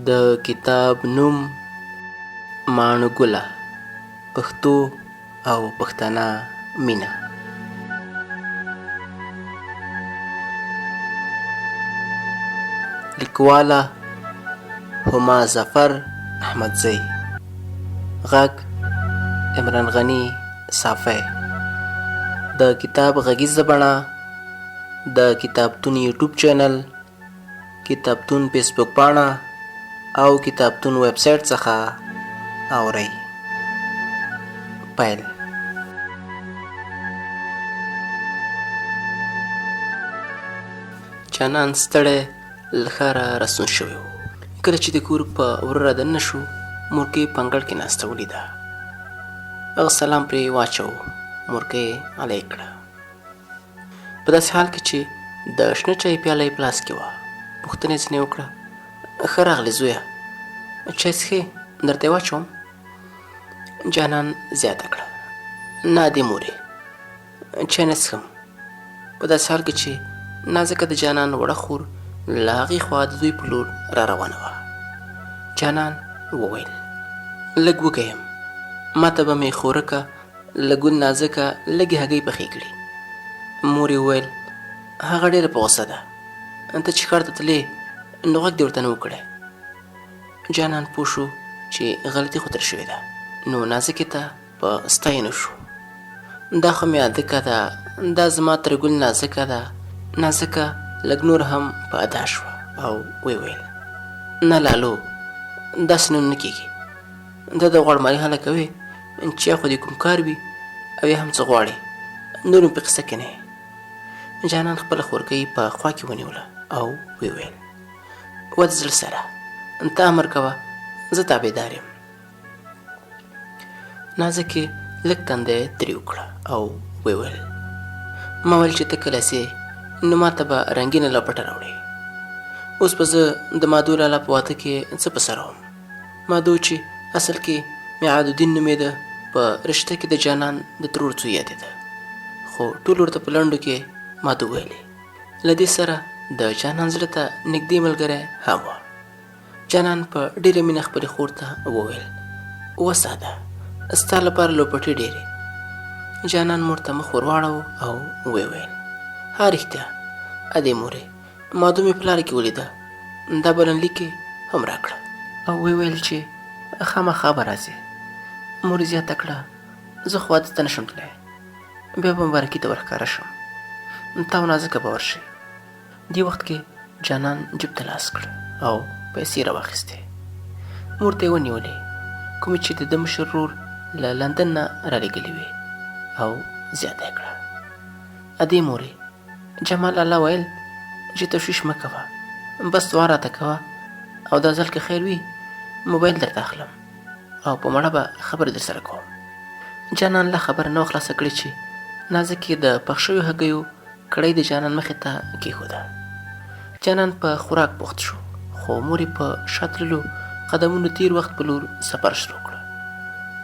د کتاب نوم ماڼو ګله، پښتو او پښتنه مینه. لیکواله هماظفر احمدزی. غږ عمران غني ساپۍ. د کتاب غږیز بڼه د کتابتون یوټیوب چینل، کتابتون فیسبوک پاڼه او کتابتون ویبسایټ څخه اورئ. پیل. جانان ستړی له ښاره راستون شوی و. کله چې د کور په ور رادننه شو، مورکۍ په انګړ کې ناسته ولیده. هغه سلام پرې واچوه. مورکۍ علیه کړه. په داسې حال کې چې د شنه چای پیاله یې په لاس کې وه. پوښتنه یې ځینې وکړه: ښه راغلې زویه، چای څښې؟ درته یې واچوم؟ جانان زیاته کړه: نه دې مورې، چای نه څښم. په داسې حال کې چې نازکه د جانان وړه خور له هغې خوا د دوی په لور را روانه وه. جانان وویل: لږ وږی یم، ما ته به مې خورکه له ګل نازکه لږې هګۍ پخې کړي. مور یې وویل: هغه ډېره په غوسه ده، ته چې ښار ته تلې نو غږ دې ورته نه و کړی. جانان پوه شو چې غلطي خو ترې شوې ده، نو نازکې ته په ستاینه شو: دا خو مې عادکه ده، دا زما تر ګل نازکه ده. نازکه لږ نور هم په ادا شوه او ویې ویل: نه لالو، داسې نو نه کېږي. دا د غوړمالي هله کوې چې یا خو دې کوم کار وي او یا هم څه غواړې، نور مې په قصه کې نه یې. جانان خپله خورکۍ په خوا کې ونیوله او ویې ویل: و د زړه سره، ته امر کوه، زه تابعدار یم. نازکې لږ تنده یې ترېو کړه او ویې ویل: ما ویل چې ته کله ځې نو ما ته به رنګینه لپټه راوړې. اوس به زه د مادو لالا په واده کې څه په سر وم. مادو چې اصل کې میعادالدین نومېده، په رشته کې د جانان د ترور زوی یادېده، خو ټول ورته په لنډو کې مادو ویلې. له دې سره د جانان زړه ته نږدې ملګری هم وه. جانان په ډېره مینه خپلې خور ته وویل: وساده، ستا لپاره لوپټې ډېرې. جانان مور ته مخ ور واړو او ویې ویل: ها رښتیا، ادې مورې، مادو مې په لاره کې ولیده، دا بلنلیک یې هم راکړه او ویې ویل چې خامخا به راځې. مور یې زیاته کړه: زه خو واده ته نشم تللی، بیا به مبارکي ته ورښکاره شم، تا او نازکه به ورشئ. دې وخت کې جانان جیب ته لاس کړ او پیسې راواخیستې. مور ته یې ونیولې، کومې چې د ده مشر ورور له لندن نه رالېږلې وې، او زیاته یې کړه: ادې مورې، جمال الله ویل چې تشویش مه کوه، بس دعا راته کوه، او دا ځل که خیر وي موبایل درته اخلم او په مړه به خبرې در سره کوم. جانان لا خبره نه وه خلاصه کړې چې نازکې د پخ شویو هګیو کړۍ د جانان مخې ته کېښوده. جانان په خوراک بوخت شو، خو مور یې په شا تللو قدمونو تېر وخت په لور سفر شروع کړه.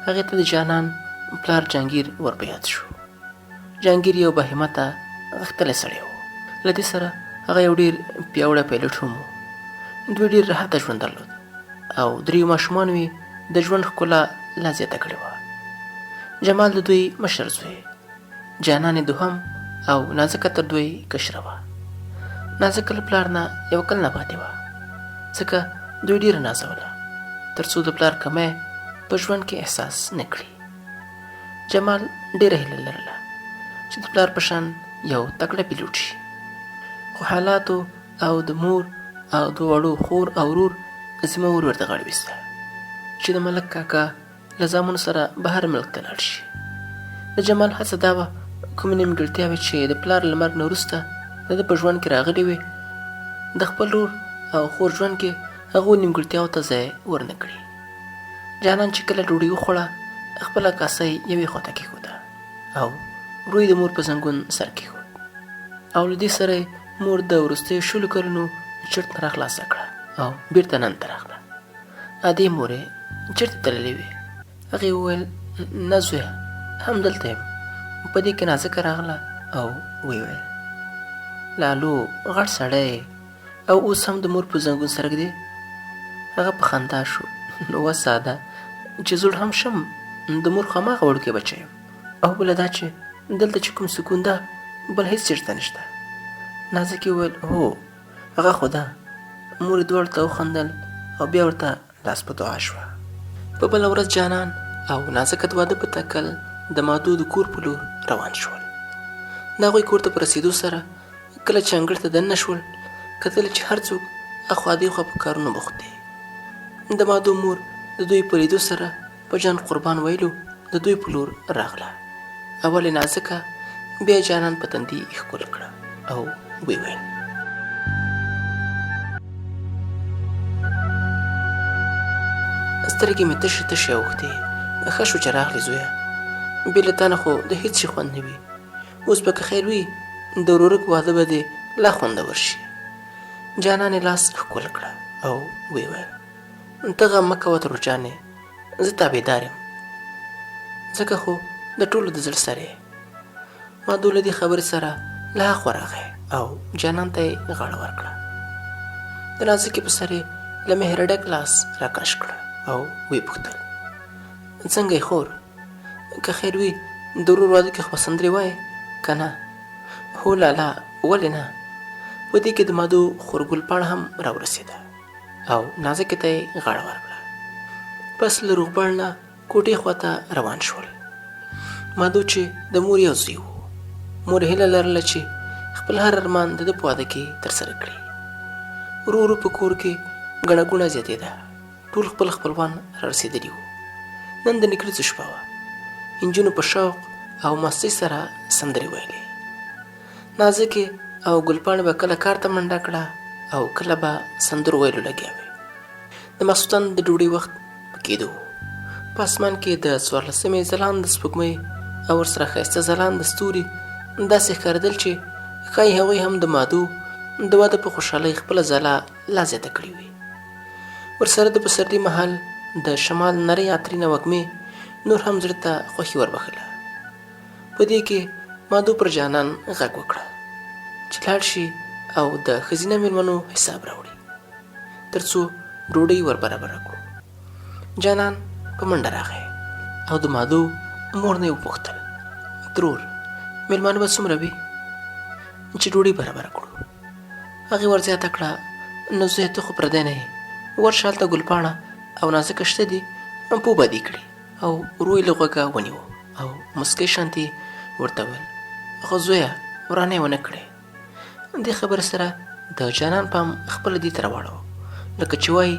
هغې ته د جانان پلار جهانګیر ور په یاد شو. جهانګیر یو باهمته غښتلی سړی و. له دې سره هغه یو ډېر پیاوړی پیلوټ هم و. دوی ډېر راحته ژوند درلود او دریو ماشومانو یې د ژوند ښکلا لا زیاته کړې وه. جمال د دوی مشر زوی، جانان یې دوهم او نازکه تر دوی کشره وه. نازکه له پلار نه یو کل نه پاتې وه، ځکه دوی ډېره نازوله تر څو د پلار کمی په ژوند کې احساس نه کړي. جمال ډېره هیله لرله چې د پلار په شان یو تکړه پیلوټ شي، خو حالاتو او د مور او د وړو خور او ورور ذمه ور ورته غاړه ویسته چې د ملک کاکا له زامنو سره بهر ملک ته لاړ شي. د جمال هڅه دا وه کومې نیمګړتیاوې چې د پلار له مرګ نه وروسته د ده په ژوند کې راغلې وې، د خپل ورور او خور ژوند کې هغو نیمګړتیاوو ته ځای ورنه کړي. جانان چې کله ډوډۍ وخوړه، خپله کاسه یې یوې خوا ته کېښوده او ورو یې د مور په زنګون سر کېښود، او له دې سره یې مور د وروستیو 20 کلونو چرت نه راخلاصه کړه او بېرته نن ته راغله. ادې مورې، چېرته تللې وې؟ هغې وویل: نه زویه، همدلته یم. په دې کې نازکه راغله او ویې ویل: لالو غټ سړی او اوس هم د مور په زنګون سره ږدې؟ هغه په خندا شو. نو وساده چې زوړ هم شم د مور خو هماغه وړوکی بچی یم، او بله دا چې دلته چې کوم سکون ده بل هېڅ چېرته نشته. نازکې وویل هو هغه خو ده. مور یې دواړو ته وخندل او بیا ورته لاس په دعا شوه. په بله ورځ جانان او نازکه د واده په تکل د مادو د کور په لور روان شول. د هغوی کور ته په رسېدو سره کله چې انګړ ته دننه شول، کتل چې هر څوک اخوا دېخوا په کارونو بوخت دی. د مادو مور د دوی په لیدو سره په جان قربان ویلو د دوی په لور راغله. اول یې نازکه، بیا جانان په تندي ښکل کړه او ویې ویل سترګې مې تشې تشې اوښتې. ښه شو چې راغلې زویه، بې له تا نه خو د هېڅ شي خوند نه وي. اوس به که خیر وي د ورورک واده به دې لا خوندور شي. جانان یې لاس ښکل کړه او ویې ویل ته غم مه کوه ترور جانې، زه تابعدار یم، ځکه خو د ټولو د زړه سر یې. مادو له دې خبرې سره له هاخوا راغی او جانان ته یې غاړه ورکړه. د نازکې په سر یې له مهره ډک لاس راکش کړه او ویې پوښتل څنګه یې خور، که خیر وي د ورور واده کې خو به سندرې وایې که نه؟ هو لالا ولې نه. په دې کې د مادو خورګل پاڼه هم راورسېده او نازکې ته یې غاړه ورکړه. پس له روغبړ نه کوټې خواته روان شول. مادو چې د مور یو زوی و، مور هیله لرله چې خپل هر ارمان د ده په واده کې ترسره کړي. ورو ورو په کور کې ګڼه ګوڼه زیاتېده. ټول خپل خپلوان رارسېدلي وو. نن د نکریزو شپه وه. نجونو په شوق او مستۍ سره سندرې ویلې. نازکې او ګلپاڼې به کله کار ته منډه کړه او کله به سندرو ویلو لګیا وې. د ماخوستن د ډوډۍ وخت په کېدو و. په اسمان کې د 14مې ځلانده سپوږمۍ او ورسره ښایسته ځلانده ستوري داسې ښکارېدل چې ښایي هغوی هم د مادو د واده په خوشحالۍ خپله ځلا لا زیاته کړې وي. ورسره د پسرلي مهال د شمال نرۍ عطرینه وږمې نور هم زړه ته خوښي وربښله. په دې کې مادو پر جانان غږ وکړه چې لاړ شي او د ښځینه مېلمنو حساب راوړي تر څو ډوډۍ ور برابره کړو. جانان په منډه راغی او د مادو مور نه یې وپوښتل ترور مېلمانه به څومره وي چې ډوډۍ برابره کړو؟ هغې ور زیاته کړه نو زویه ته خو پردی نه یې، ورشه هلته ګلپاڼه او نازکه شته دي، پو به دې کړي. او ورو یې له غوږه ونیو او مسکۍ شانتې ورته ویل خو زویه ورانه یې ونه کړې. دې خبرې سره د جانان پام خپله دې ته راواړو لکه چې وایي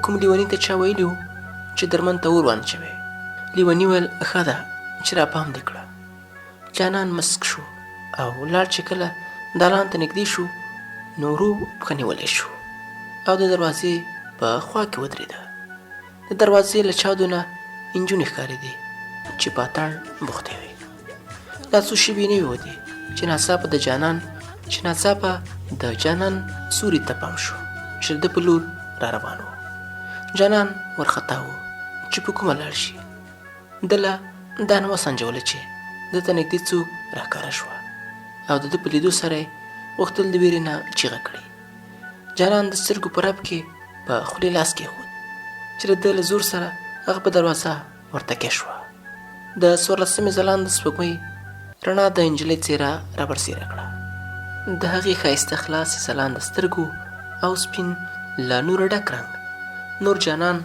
کوم لیوني ته چا ویلي و چې درمن ته اور وانچوي. لیوني ویل ښه ده چې را پام دې کړه. جانان مسک شو او لاړ چې کله دالان ته نږدې شو نو ورو پښه نیولی شو او د دروازې په خوا کې ودرېده. د دروازې له چاودو نه نجونې ښکارېدې چې په اتڼ بوختې وې. دا څو شېبې نه وې ودې چې ناڅاپه د جانان سوري ته پام شو چې د په لور را روان و. جانان ورخطا و چې په کومه لاړ شي. ده له دا نه وسنجوله چې ده ته نږدې څوک راښکاره شوه او د ده په لیدو سره یې غوښتل د ویرې نه چیغه کړي. جانان د سترګو په رپ کې په خولې لاس کېښود چې د ده له زور سره هغه په دروازه ورتکې شوه. د 14مې ځلانده سپوږمۍ رڼا د نجلۍ څېره رابرسېره کړه. د هغې ښایسته خلاصې ځلانده سترګو او سپین له نوره ډک رنګ نور جانان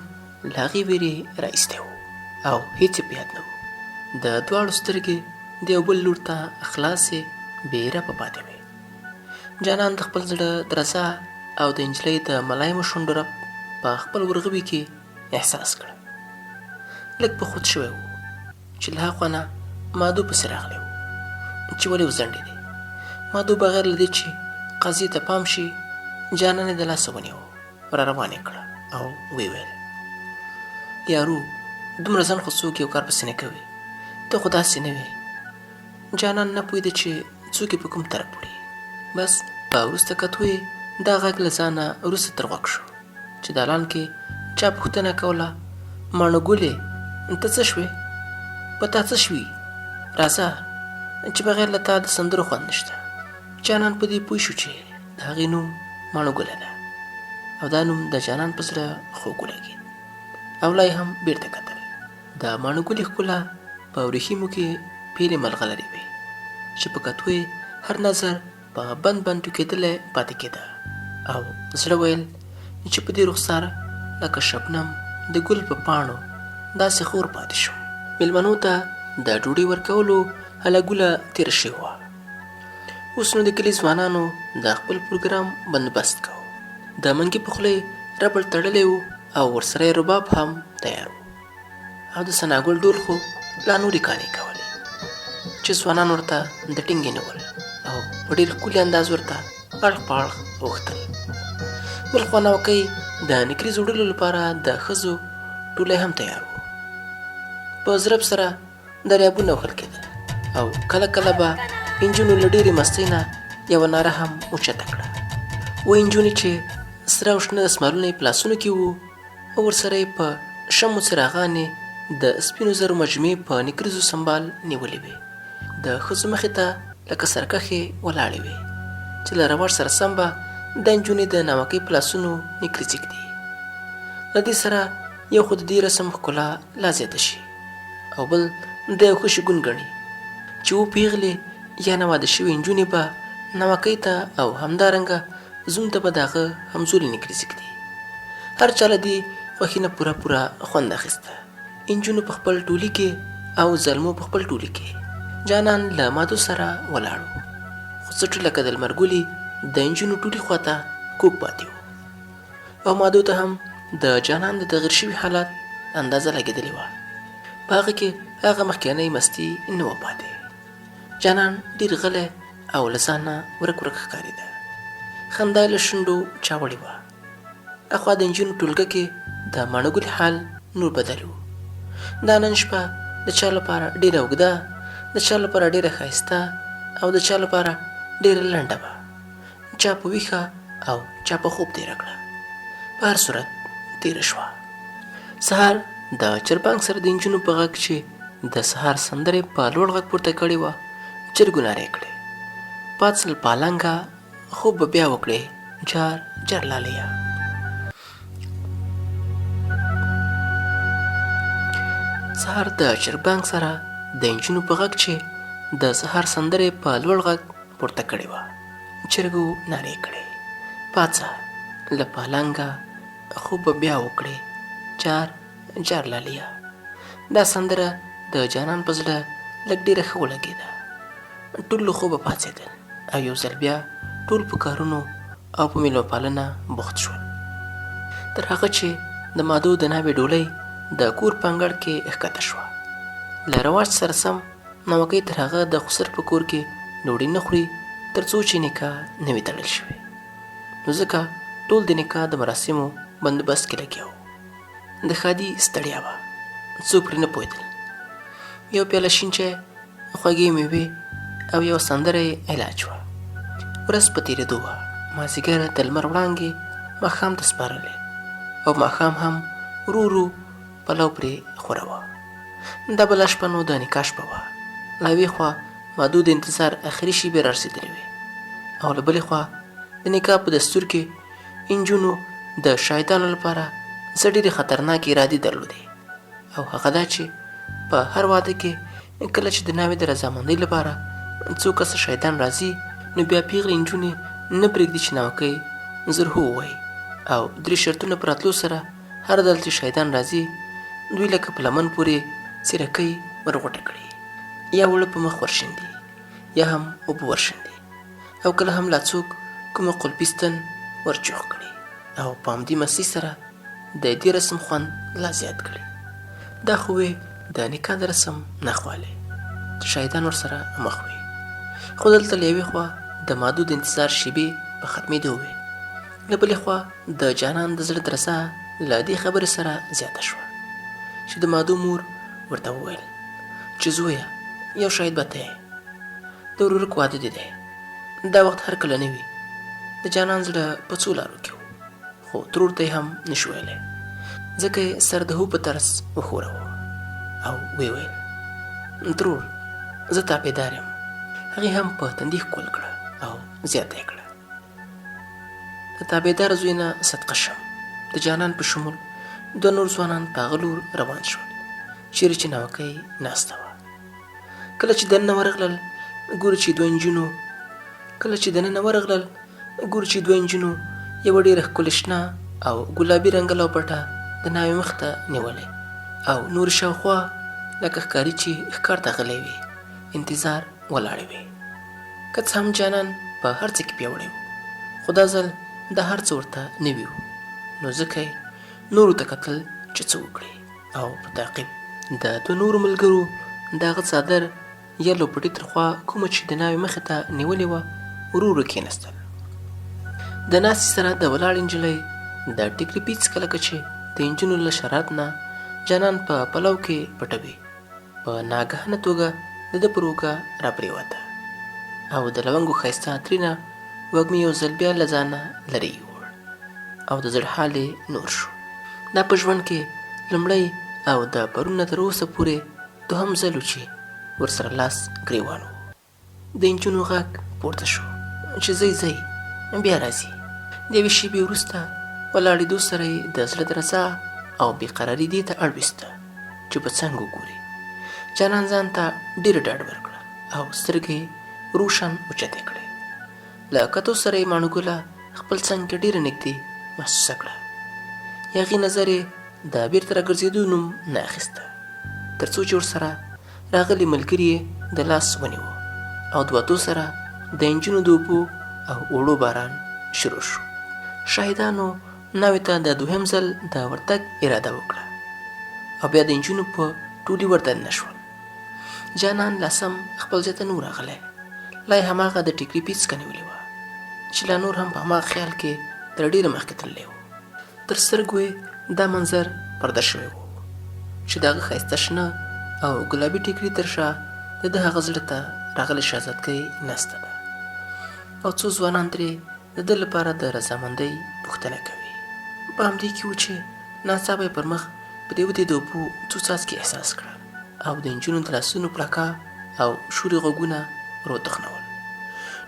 له هغې ویرې راایستی و او هېڅ یې په یاد نه و. د دواړو سترګې د یو بل لور ته خلاصې بې رپه پاتې وې. جانان د خپل زړه درزا او د نجلۍ د ملایمو شونډو رپ په خپل ورغوي کې احساس کړه. لږ په خود شوی و چې له هاخوا نه مادو پسې راغلی و چې ولې وځنډېدې. مادو بغیر له دې چې قضیې ته پام شي جانان یې د لاسه ونیو، را روان یې کړه او ویې ویل یارو دومره ځان خو څوک یو کار پسې نه کوي، ته خو داسې نه وې. جانان نه پوهېده چې څوک یې په کوم طرف وړي. بس په وروسته کتو یې دا غږ له ځانه وروسته تر غوږ شو چې دالان کې چا پوښتنه کوله ماڼو ګلې ته څه شوې؟ په تا څه شوي؟ راځه چې بغیر له تا د سندرو خوند نشته. جانان په دې پوه شو چې د هغې نوم ماڼو ګله ده. او دا نوم د جانان په زړه خوږ ولګېد او لا یې هم بیرته کتل. د ماڼو ګلې ښکلا په وریښمو کې پیلې ملغلرې وې چې په کتو یې هر نظر په بند بند ټوکېدلی پاتې کېده او زړه ویل چې په دې رخسار لکه شبنم د ګل په پاڼو داسې خور پاتې شوم. مېلمنو ته د ډوډۍ ورکولو هله ګوله تېره شوې وه. اوس نو د کلي ځوانانو د خپل پروګرام بندوبست کوو. د منګي په خوله یې ربړ تړلی و او ورسره یې رباب هم تیار و او د ثناګل ډول خو لا نورې کانې کولې چې ځوانان ورته د ټینګې نیول او په ډېر ښکلي انداز ورته اړخ په اړخ اوښتل. بل خوا ناوکۍ د نکریز وړلو لپاره د ښځو ټولی هم تیار و. په ضرب سره دریابونه وهل کېدل او کله کله به انجونو له ډېرې مستۍ نه یوه ناره هم اوچته کړه. و انجونې چې سره او شنه دسمالونه یې په لاسونو کې وو او ورسره یې په شمو څراغانې د سپینو زرو مجموعې په نکریزو سنبال نیولې وې. د ښځو مخې ته لکه سرکښې ولاړې وې چې له رواج سره سم به د انجونې د ناوکۍ په لاسونو نکریز ږدي. له دې سره یو خو د دې رسم ښکلا لا زیاته شي او بل د یو ښه شګون ګڼي چې و پیغلې یا نه واده شوې انجونې به ناوکۍ ته او همدارنګه زوم ته به د هغه همزولې نکریز ږدي. هر چا له دې خوښي نه پوره خوند اخیسته. انجونو په خپل ټولي کې او زلمو په خپل ټولي کې جانان له مادو سره ولاړ و خو څټ لکه د لمر ګلي د انجونو ټولي خواته کوږ پاتې و او مادو ته هم د جانان د تغیر شوي حالات اندازه لګېدلې وه. په هغه کې هغه مخکینۍ مستي نه وه پاتې. جانان ډېر غلی او له ځان نه ورک ښکارېده. خندا یې له شونډو چاوړې وه. اخوا د انجونو ټولګه کې د ماڼو ګلې حال نور بدل و. دا نن شپه د چا لپاره ډېره اوږده، د چا لپاره ډېره ښایسته او د چا لپاره ډېره لنډه وه. چا په ویښه او چا په خوب تېره کړه. په هر صورت تېره شوه. سهار د چربانګ سره د انجونو په غږ چې د سهار سندرې په لوړ غږ پورته کړې وه چرګو نارې کړې. پاڅل پالنګه خوب به بیا وکړې جار جار لاليه. سهار د چرګبانګ سره د انجونو په غږ چې د سهار سندرې په لوړ غږ پورته کړې وه چرګو نارې کړې. پاڅه له پالنګه خوب به بیا وکړې جار جار لاليه. دا سندره د جانان په زړه لږ ډېره ښه ولګېده. ټول له خوبه پاڅېدل او یو ځل بیا ټول په کارونو او په میلمه پالنه بوخت شول. تر هغه چې د مادو د ناوې ډولۍ د کور په انګړ کې ښکته شوه. له رواج سره سم ناوکۍ تر هغه د خسر په کور کې ډوډۍ نه خوري تر څو چې نکاح نه وي تړل شوی. نو ځکه ټول د نکاح د مراسمو بندوبست کې لګیا وو. د ښادي ستړیا وه، څوک پرې نه پوهېدل. یو پیاله شین چای، خوږې میوې او یو سندره یې علاج وه. ورځ په تېرېدو وه. مازدیګر د لمر وړانګې ماښام ته سپارلې او ماښام هم ورو ورو پلو پرې خوره وه. دا بله شپه نو د نکاح شپه وه. له یوې خوا مادو د انتظار اخري شېبې رارسېدلې وې او له بلې خوا د نکاح په دستور کې انجونو د شاهدانو لپاره څه ډېرې خطرناکې ارادې درلودې او هغه دا چې په هر واده کې کله چې د ناوې د رضامندۍ لپاره څو کسه شاهدان راځي نو بیا پیغلې نجونې نه پرېږدي چې ناوکۍ زر هو ووایي او 3 شرطونه په راتلو سره هر ځل چې شاهدان راځي دوی لکه په لمن پورې څیرکۍ ورغوټه کړي یا وړه په مخ ورشیندي یا هم اوبه ورشیندي او کله هم لا څوک کومه قلپیستن ورچوخ کړي او په همدې مستۍ سره د دې رسم خوند لا زیات کړي. دا خو د نکاح د رسم نښوالی چې شاهدان ورسره مخ وي. خو دلته له یوې خوا د مادو د انتظار شېبې په ختمېدو وې، له بلې خوا د جانان د زړه درزه له دې خبرې سره زیاته شوه چې د مادو مور ورته وویل چې زویه یو شاهد به ته یې، د ورورک واده دې دی. دا وخت هر کله نه وي. د جانان زړه په څو لارو کې و خو ترور ته یې هم نشو ویلی ځکه یې سر د هو په طرز وښوروه او ویې ویل ترور زه تاپېدار یم. هغې هم په تندي ښکل کړه او زیاته یې کړه د تابعدار زوی نه صدقه شم. د جانان په شمول 2 نور ځوانان په هغه لور روان شول چیرې چې ناوکۍ ناسته وه. کله چې دننه ورغلل ګوري چې 2 نجونو یوه ډېره ښکلې شنه او ګلابي رنګه لوپټه د ناوې مخ ته نیولې او نور شاوخوا لکه ښکاري چې ښکار ته غلی وي انتظار ولاړې وې. که څه هم جانان په هر څه کې پیاوړی و، خو دا ځل دا هر څه ورته نوي وو، نو ځکه یې نورو ته کتل چې څه وکړي او په تعقیب د 2 نورو ملګرو د هغه څادر یا لوپټې تر خوا کومه چې د ناوې مخې ته نیولې وه ورو ورو کېناستل. د ناستې سره د ولاړې نجلۍ د ټیکري پیڅ کله که چې د نجونو له شرارت نه جانان په پلو کې پټوي، په ناګهانه توګه د ده پر اوږه راپرېوته او د لونګو ښایسته عطرینه وږمې یو ځل بیا له ځانه لرې یوړ او د زړه حال یې نور شو. دا په ژوند کې لومړی او د پرون نه تر اوسه پورې 2م ځل و چې ورسره لاس ګرېوان و. د نجونو غږ پورته شو چې ځئ بیا راځي. د یوې شېبې وروسته ولاړېدو سره یې د زړه درزا او بېقراري دې ته اړویسته چې په څنګ وګوري. جانان ځان ته ډېره ډاډ ورکړه او سترګې روشن اوچتې کړې. له کتو سره یې ماڼو ګله خپل څنګ کې ډېره نږدې محسوسه کړه. هغې نظر یې د بېرته راګرځېدو نوم نه اخیسته تر څو چې ورسره راغلي ملګري یې د لاس ونیوه او د وتو سره د نجونو د اوبو او اوړو باران شروع شو. شاهدانو ناوې ته د 2م ځل د ورتګ اراده وکړه او بیا د نجونو په ټولي وردننه شول. جانان لاسم خپل ځای ته نور راغلی، لا یې هماغه د ټیکري پیڅکه نیولې وه چې لا نور هم په هماغه خیال کې تر ډېره مخکې تللی و. تر سترګو یې دا منظر پرده شوی و چې د هغه ښایسته شنه او ګلابي ټیکري تر شا د ده هغه زړه ته راغلې شهزادګۍ ناسته ده او څو ځوانان ترې د ده لپاره د رضامندۍ پوښتنه کوي. په همدې کې و چې ناڅاپه یې پر مخ په دې ودې د اوبو څو څاڅکي احساس کړه او د نجونو د لاسونو پړکا او شوري غوږونه ور وتخنول.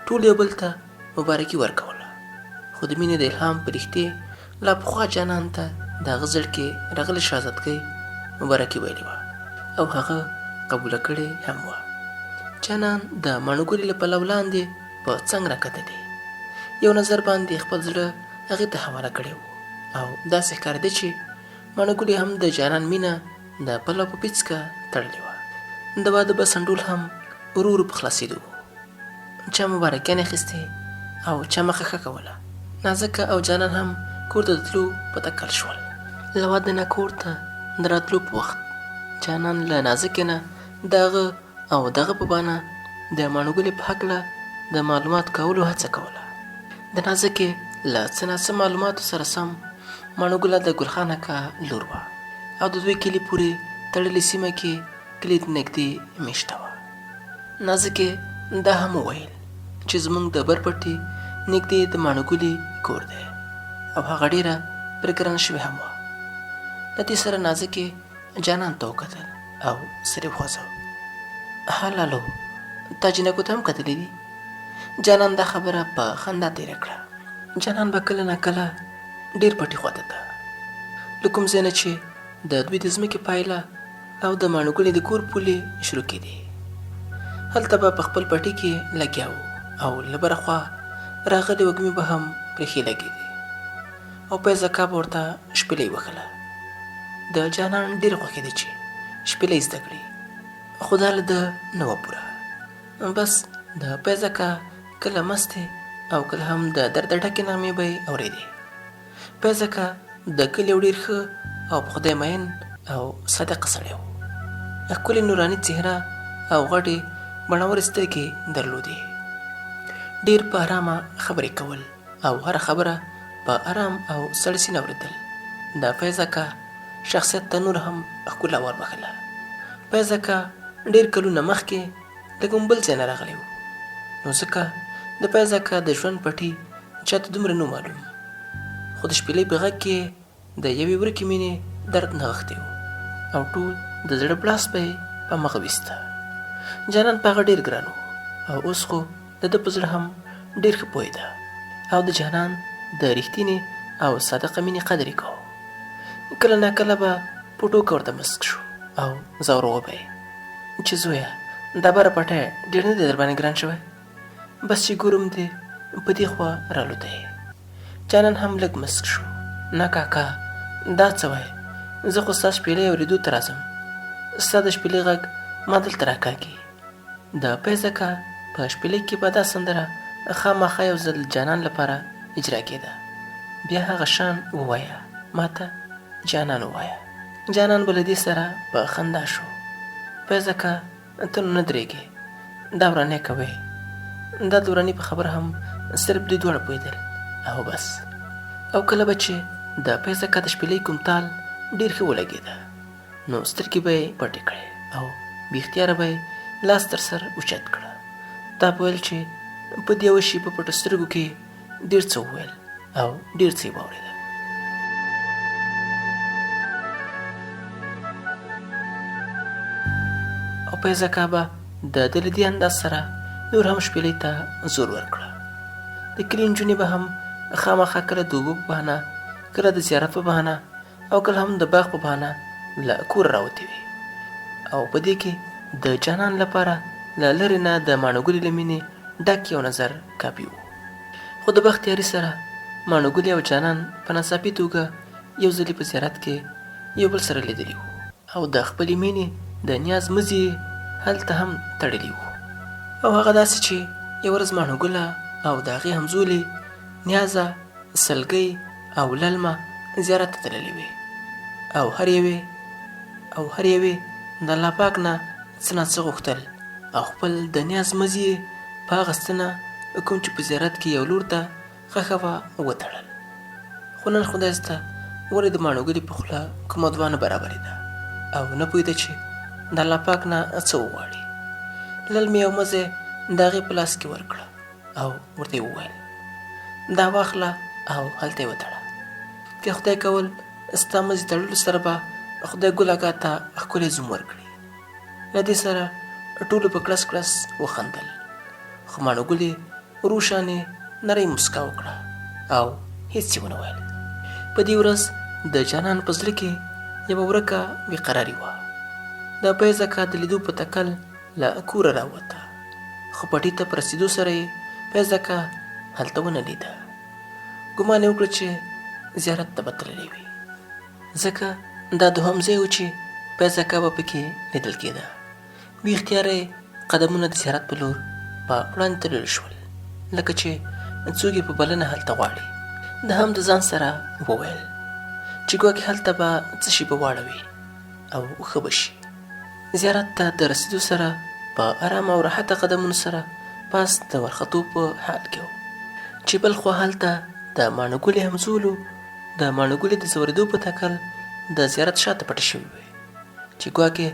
ټول یو بل ته مبارکي ورکوله، خو د مینې د الهام په رښتې لا پخوا جانان ته د هغه زړه کې راغلې شهزادګۍ مبارکي ویلې وه او هغه قبوله کړې هم وه. جانان د ماڼو ګلې له پلو لاندې په څنګ راکتلې، یو نظر باندې خپل زړه هغې ته حواله کړی و او داسې ښکارېده چې ماڼو ګلې هم د جانان مینه د پلو په پیڅکه تړلې وه. د واده به سنډول هم ورو ورو په خلاصېدو و. چا مبارکیانې اخیستې او چا مخه ښه کوله. نازکه او جانان هم کور ته د تلو په تکل شول. له واده نه کور ته د راتلو په وخت جانان له نازکې نه د هغه او دغه په بانه د ماڼو ګلې په هکله د معلومات کولو هڅه کوله. د نازکې له څه ناڅه معلوماتو سره سم ماڼو ګله د ګلخان اکا لور وه او د دوی کلي پورې تړلې سیمه کې کلي نږدې میشته وه. نازکې دا هم وویل چې زموږ د برپټې نږدې د ماڼو ګلې کور دی او هغه ډېره پرې ګرانه شوې هم وه. له دې سره نازکې جانان ته وکتل او سر یې وخوځاوه. هلالو تا جینکو ته هم کتلی دي؟ جانان دا خبره په خندا تېره کړه. جانان به کله ناکله ډېر پټي خواته ته له کوم ځای نه چې د دوی د ځمکې پایله او د ماڼو ګلې د کور پولې شروع کېدې. هلته به په خپل پټي کې لګیا و او له بره خوا راغلې وږمې به هم پرېښې لګېدې او پیزه کاب ورته شپېلۍ وښله. د جانان ډېره خوښېده چې شپېلۍ زده کړي، خو دا له ده نه وه پوره. بس د پیزکه کله مستې او کله هم د درده ډکې نغمې به یې اورېدې. پیزکه د کلي یو ډېر ښه او په خدای مین او صادقه سړی و. ښکلې نوراني څهره او غټې بڼورې سترګې درلودې. ډېر په ارامه خبرې کول او هره خبره په ارام او سړه سینه اورېدل د پیزکه شخصیت ته نور هم ښکلا وربښله. پیزکه ډېر کلونه مخکې د کوم بل ځای نه راغلی و، نو ځکه د پیزکه د ژوند پټي چاته دومره نه معلوم، خو د شپېلۍ په غږ کې د یوې ورکې مینې درد نغښتی و او ټول د زړه بلاس به یې په مخه ویسته. جانان په هغه ډېر ګران و او اوس خو د ده په زړه هم ډېر ښه پوهېده او د جانان د رښتینې او صادقه مینې قدر یې کوو. کله ناکله به په ټوکه ورته مسک شو او ځوروه به یې چې زویه دا بره پټی ډېر نه دی در باندې ګران شوی؟ بس چې ګورم دې په دې خوا رالوته یې. جانان هم لږ مسک شو. نه کاکا دا څه وایې؟ زه خو ستا شپېلۍ اورېدو ته راځم. ستا د شپېلۍ غږ ما دلته راکاږي. د پیز اکا په شپېلۍ کې به دا سندره خامخا یو ځل جانان لپاره اجرا کېده. بیا هغه شان ووایه ما ته جانان ووایه. جانان به له دې سره په خندا شو. پیز اکا ته نو نه درېږې، دا ورانۍ کوې. دا د ورانۍ په خبره هم صرف دوی دواړه پوهېدل او بس. او کله به چې د پیز اکا د شپېلۍ کوم تال ډېر ښه ولګېده نو سترګې به یې پټې کړې او بې اختیاره به یې لاس تر سر اوچت کړه. تا به ویل چې په دې یوه شېبه پټو سترګو کې ډېر څه وویل او ډېر څه یې واورېدل. او پیز اکا به د ده له دې انداز سره نور هم شپېلۍ ته زور ورکړه. د کلي نجونې به هم خامخا کله د اوبو په بهانه، کله د زیارت په بهانه او کله هم د باغ په بهانه له کوره راوتې وې. او په دې کې د جانان لپاره له لرې نه د ماڼو ګلې له مینې ډک یو نظر کافي و. خو د بختیاري سره ماڼو ګلې او جانان په ناڅاپي توګه یو ځلې په زیارت کې یو بل سره لیدلي وو او د خپلې مینې د نیاز مزي هلته هم تړلي وو. او هغه داسې چې یو ورځ ماڼو ګله او د هغې همزولې نیازه، سلګۍ او للمه زیارت ته تللې وې او هر یوې د الله پاک نه څه نه څه غوښتل او خپل د نیاز مزي یې په هغه ستنه کوم چې په زیارت کې یو لور ته ښخه وه وتړل. خو نن خدای سته ولې د ماڼو ګلې په خوله کومه دعا نه برابرېده او نه پوهېده چې د الله پاک نه څه وغواړي. للمې او مزه د هغې په لاس کې ورکړه او ورته یې وویل دا واخله او هلته یې وتړه. که خدای کول ستا مزي تړلو سره به خدای ګل اکا ته ښکلی زوم ورکړي. له دې سره ټولو په کړس کړس وخندل. خو ماڼو ګلې روښانې نرۍ مسکا وکړه او هېڅ یې ونه ویل. په دې ورځ د جانان په زړه کې یوه ورکه بېقراري وه. د پیز اکا د لیدو په تکل له کوره راووته. خو پټي ته په رسېدو سره یې پیز اکا هلته ونه لیده. ګمان یې وکړه چې زیارت ته به تللی وي، ځکه دا دوهم ځای و چې پیز اکا به پکې لیدل کېده. بې اختیاره یې قدمونه د زیارت په لور په وړاندې تلل شول لکه چې څوک یې په بلنه هلته غواړي. ده هم د ځان سره وویل چې ګواکې هلته به څه شي به واړوي او ښه به شي. زیارت ته د رسېدو سره په ارامه او راحته قدمونو سره پاس د ورختو په حال کې و چې بل خوا هلته د ماڼو ګلې همزولو د ماڼو ګلې د ځورېدو په تکل د زیارت شاته پټې شوې وې چې ګواکې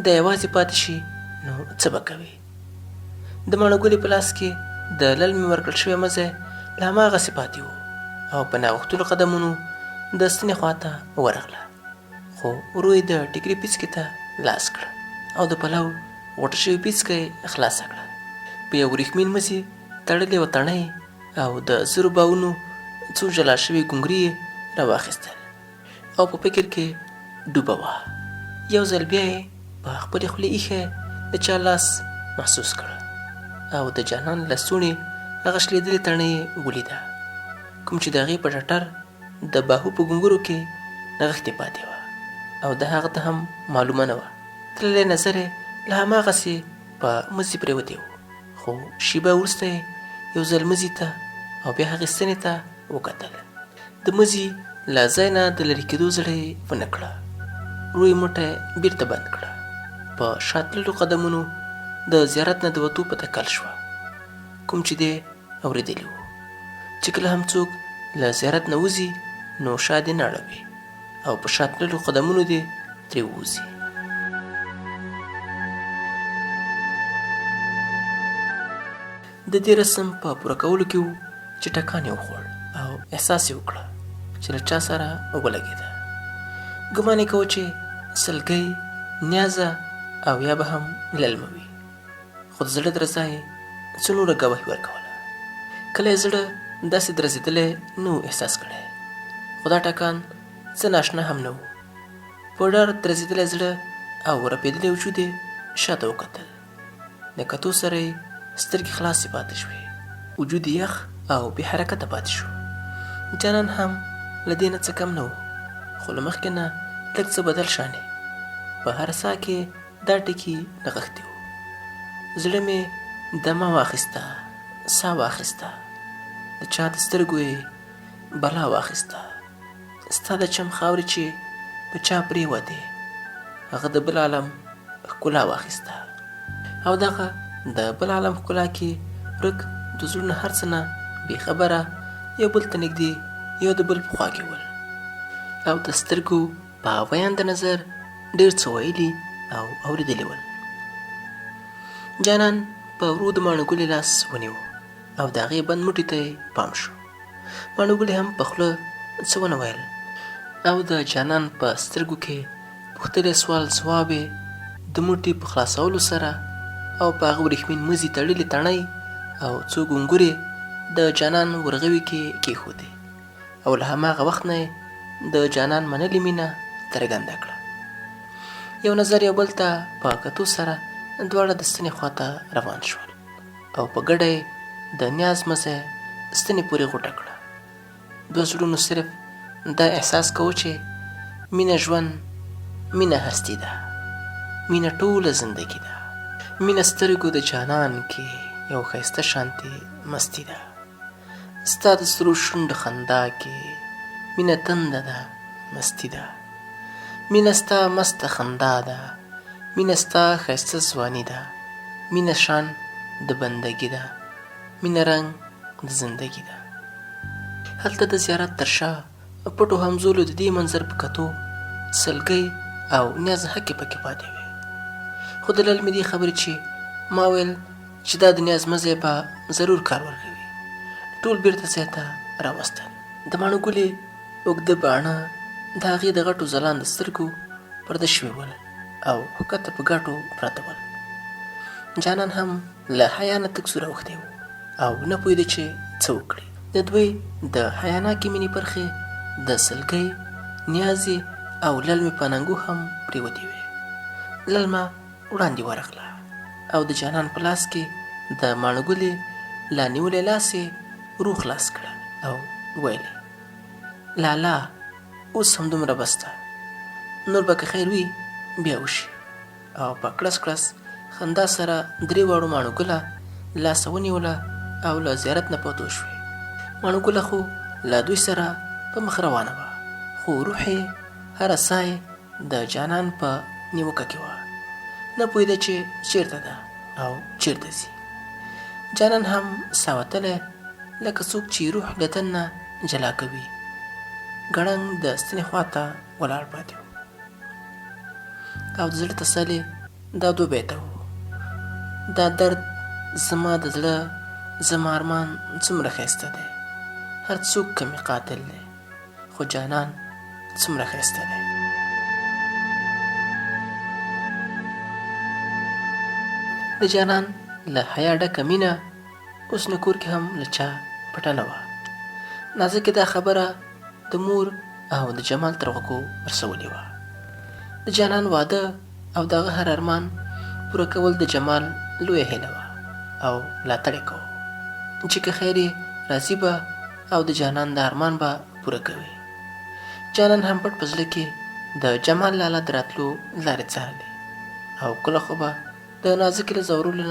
د یوازې پاتې شي نو څه به کوي. د ماڼو ګلې په لاس کې د للمې ورکړل شوی مزی له هماغسې پاتې و او په ناغښتلو قدمونو د ستنې خواته ورغله. خو ورو یې د ټیکري پیڅکې ته لاس کړه او د پلو غوټه شوې پیڅکه یې خلاصه کړه. په یو وریښمین مزي تړلې وه تڼۍ او د زرو باونو څو جلا شوي ګونګري یې راواخیستل او په فکر کې ډوبه وه. یو ځل بیا یې په خپلې خولې ایښی د چا لاس محسوس کړه او د جانان له ستونې هغه شلېدلې تڼۍ یې ولیده کوم چې د هغې په ټټر د باهو په ګونګرو کې نغښتې پاتې وه او د هغه ته هم معلومه نه وه. تللی نظر یې له هماغسې په مزي پرېوتی و. خو شېبه وروسته یې یو ځل مزي ته او بیا هغې ستنې ته وکتل. د مزي له ځای نه د لرې کېدو زړه یې ونه کړه. ورو یې موټی بیرته بند کړه. په شا تللو قدمونو د زیارت نه د وتو په تکل شوه کوم چې دی اورېدلي و چې کله هم څوک له زیارت نه وځي نو شا دې نه اړوي او په شا تللو قدمونو دې ترې ووځي. د دې رسم په پوره کولو کې و چې ټکان یې وخوړ او احساس یې وکړه چې له چا سره ولګېده. ګمان یې کوه چې سلګۍ، نیازه او یا به هم للمه وي. خو د زړه درزا یې څه نوره ګواهي ورکوله. کله یې زړه داسې درزېدلی نه و احساس کړی، خو دا ټکان څه ناشنا هم نه و. په ډار درزېدلی زړه او رپېدلی وجود یې شاته وکتل. د کتو سره یې سترګې خلاصې پاتې شوې، وجود یې یخ او بې حرکته پاتې شو. جانان هم له دې نه څه کم نه و، خو له مخکې نه لږ څه بدل شانې. په هر ساه کې دا ټکي نغښتي وو: زړه مې دمه واخیسته، ساه واخیسته، د چا د سترګو یې بلا واخیسته، ستا د چم خاورې چې په چا پرېوتې، هغه د بل عالم ښکلا واخیسته. او دغه د بل عالم ښکلا کې ورک د زړونو هر څه نه بې خبره یو بل ته نږدې، یو د بل په خوا کې ول، او د سترګو په ویان د نظر ډېر څه ویلي او اورېدلي ول. جانان په ورو د ماڼو ګلې لاس ونیو او د هغې بند موټي ته یې پام شو. ماڼو ګلې هم په خوله څه ونه ویل، او د جانان په سترګو کې پوښتلی سوال ځواب یې د موټي په خلاصولو سره او په هغه وریښمین مزي تړلې تڼۍ او څو ګونګورې د جانان ورغوي کې کېښودې، او له هماغه وخت نه یې د جانان منلې مینه څرګنده کړه. یو نظر یو بل ته په کتو سره دواړه د ستنې خواته روان شول، او په ګډه یې د نیاز مزه ستنې پورې غوټه کړه. دوه زړونو صرف دا احساس کوو چې مینه ژوند، مینه هستي ده، مینه ټوله زندگی ده، مینه سترګو د جانان کې یو ښایسته شانتې مستی ده، ستا د سرو شونډو خندا کې مینه تنده ده، مستی ده، مینه ستا مسته خندا ده، مینه ستا ښایسته ځواني ده، مینه شان د بندګي ده، مینه رنګ د زندگی ده. هلته د زیارت تر شا پټو همزولو د دې منظر په کتو سلګۍ او نیاز حقې پکې پاتې وې. خو د للمې دې خبرې چې ما ویل چې دا د نیاز مزی به ضرور کار ورکوي، ټول بیرته ځای ته راوستل. د ماڼو ګلې اوږده باڼه د هغې د غټو ځلانده سترګو پرده شوي ول او ښکته په ګاټو پراته ول. جانان هم له حیا نه تک سور اوښتی و او نه پوهېده چې څه وکړي. د دوی د حیاناکې مینې برخې د سلګۍ، نیازې او للمې په اننګو هم پرېوتې وې. للمه وړاندې ورغله او د جانان په لاس کې د ماڼو ګلې لا نیولی لاس یې ورو خلاص کړه او ویل: لالا اوس همدومره بس ده، نور به که خیر وي بیا وشي. او په کړس کړس خندا سره درې واړو ماڼو ګله لاسه ونیوله او له زیارت نه پاتو شوې. ماڼو ګله خو له دوی سره په مخ روانه وه، خو روح یې هره ساه یې د جانان په نیوکه کې وه، نه پوهېده چې چېرته ده او چېرته ځي. جانان هم ساه وتلی لکه څوک چې روح له تن نه جلا کوي، ګړنګ د ستنې خواته ولاړ پاتې و. او د زړه تسلي دا دوه بیته و: دا درد زما د زړه، زما ارمان څومره ښایسته دی، هر څوک کمې قاتل دی، خو جانان څومره ښایسته دی. د جانان له حیا ډکه مینه اوس نه کور کې هم له چا پټه نه وه. نازکې دا خبره د مور او د جمال تر غوږو رسولې وه. د جانان واده او دغه هر ارمان پوره کول د جمال لویه هیله وه او ملاتړ یې کوو چې که خیر یې راضي به او د جانان د ارمان به پوره کوي. جانان هم پټ په زړه کې د جمال لالا د راتلو لارې څارلې او کله خو به د نازکې له ځورولو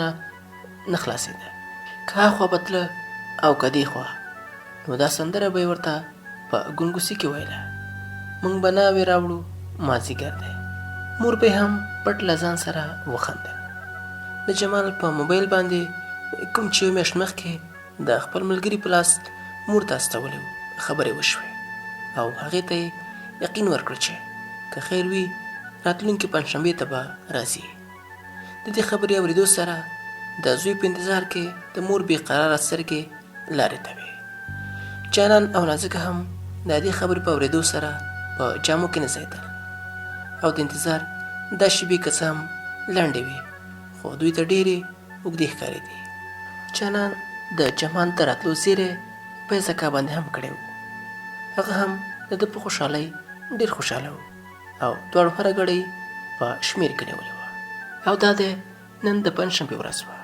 نه خلاصېده، که هاخوا به تله او که دې خوا، نو دا سندره به یې ورته په ګونګوسي کې ویله: موږ به ناوې راوړو مازدیګر دی. مور به هم پټ له ځان سره وخندل. د جمال په موبایل باندې کوم چې یو میاشت مخکې د خپل ملګري په لاس مور ته استولی و خبرې وشوې او هغې ته یې یقین ورکړ چې که خیر وي راتلونکې پنجشنبې ته به راځي. د دې خبرې اورېدو سره د زوی په انتظار کې د مور بې قراره سترګې لارې ته وې. جانان او نازکه هم د دې خبرې په اورېدو سره په جامو کې نڅېدل او د انتظار دا شېبې که څه هم لنډې وې خو دوی ته ډېرې اوږدې ښکارېدې. جانان د جمال د راتلو زیری په پیزکا باندې هم کړی و. هغه هم د ده په خوشحالۍ ډېر خوشحاله و او دواړو هره ګړۍ په شمېر کې نیولې وه. او دا د نن د پنجشنبې ورځ وه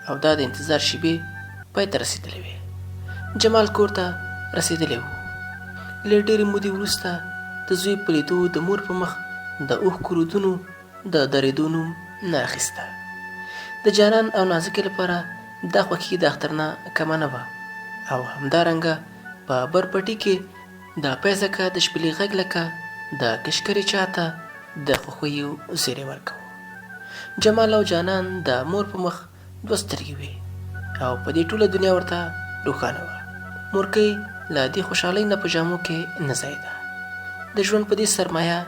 او دا د انتظار شېبې پای ته رسېدلې وې. جمال کور ته رسېدلی و. له ډېرې مودې وروسته د زوی په لیدو د مور په مخ د اوښکو رودونو د درېدو نوم نه اخیسته. د جانان او نازکې لپاره دا خوښي د اختر نه کمه نه وه او همدارنګه په برپټي کې د پیزکه د شپېلې غږ لکه د کشکرې چاته د خوښیو زیری ورکوه. جمال او جانان د مور په مخ دوه سترګې وې او په دې ټوله دنیا ورته روښانه وه. مورکۍ له دې خوشحالۍ نه په جامو کې نه ځایېده. د ژوند په دې سرمایه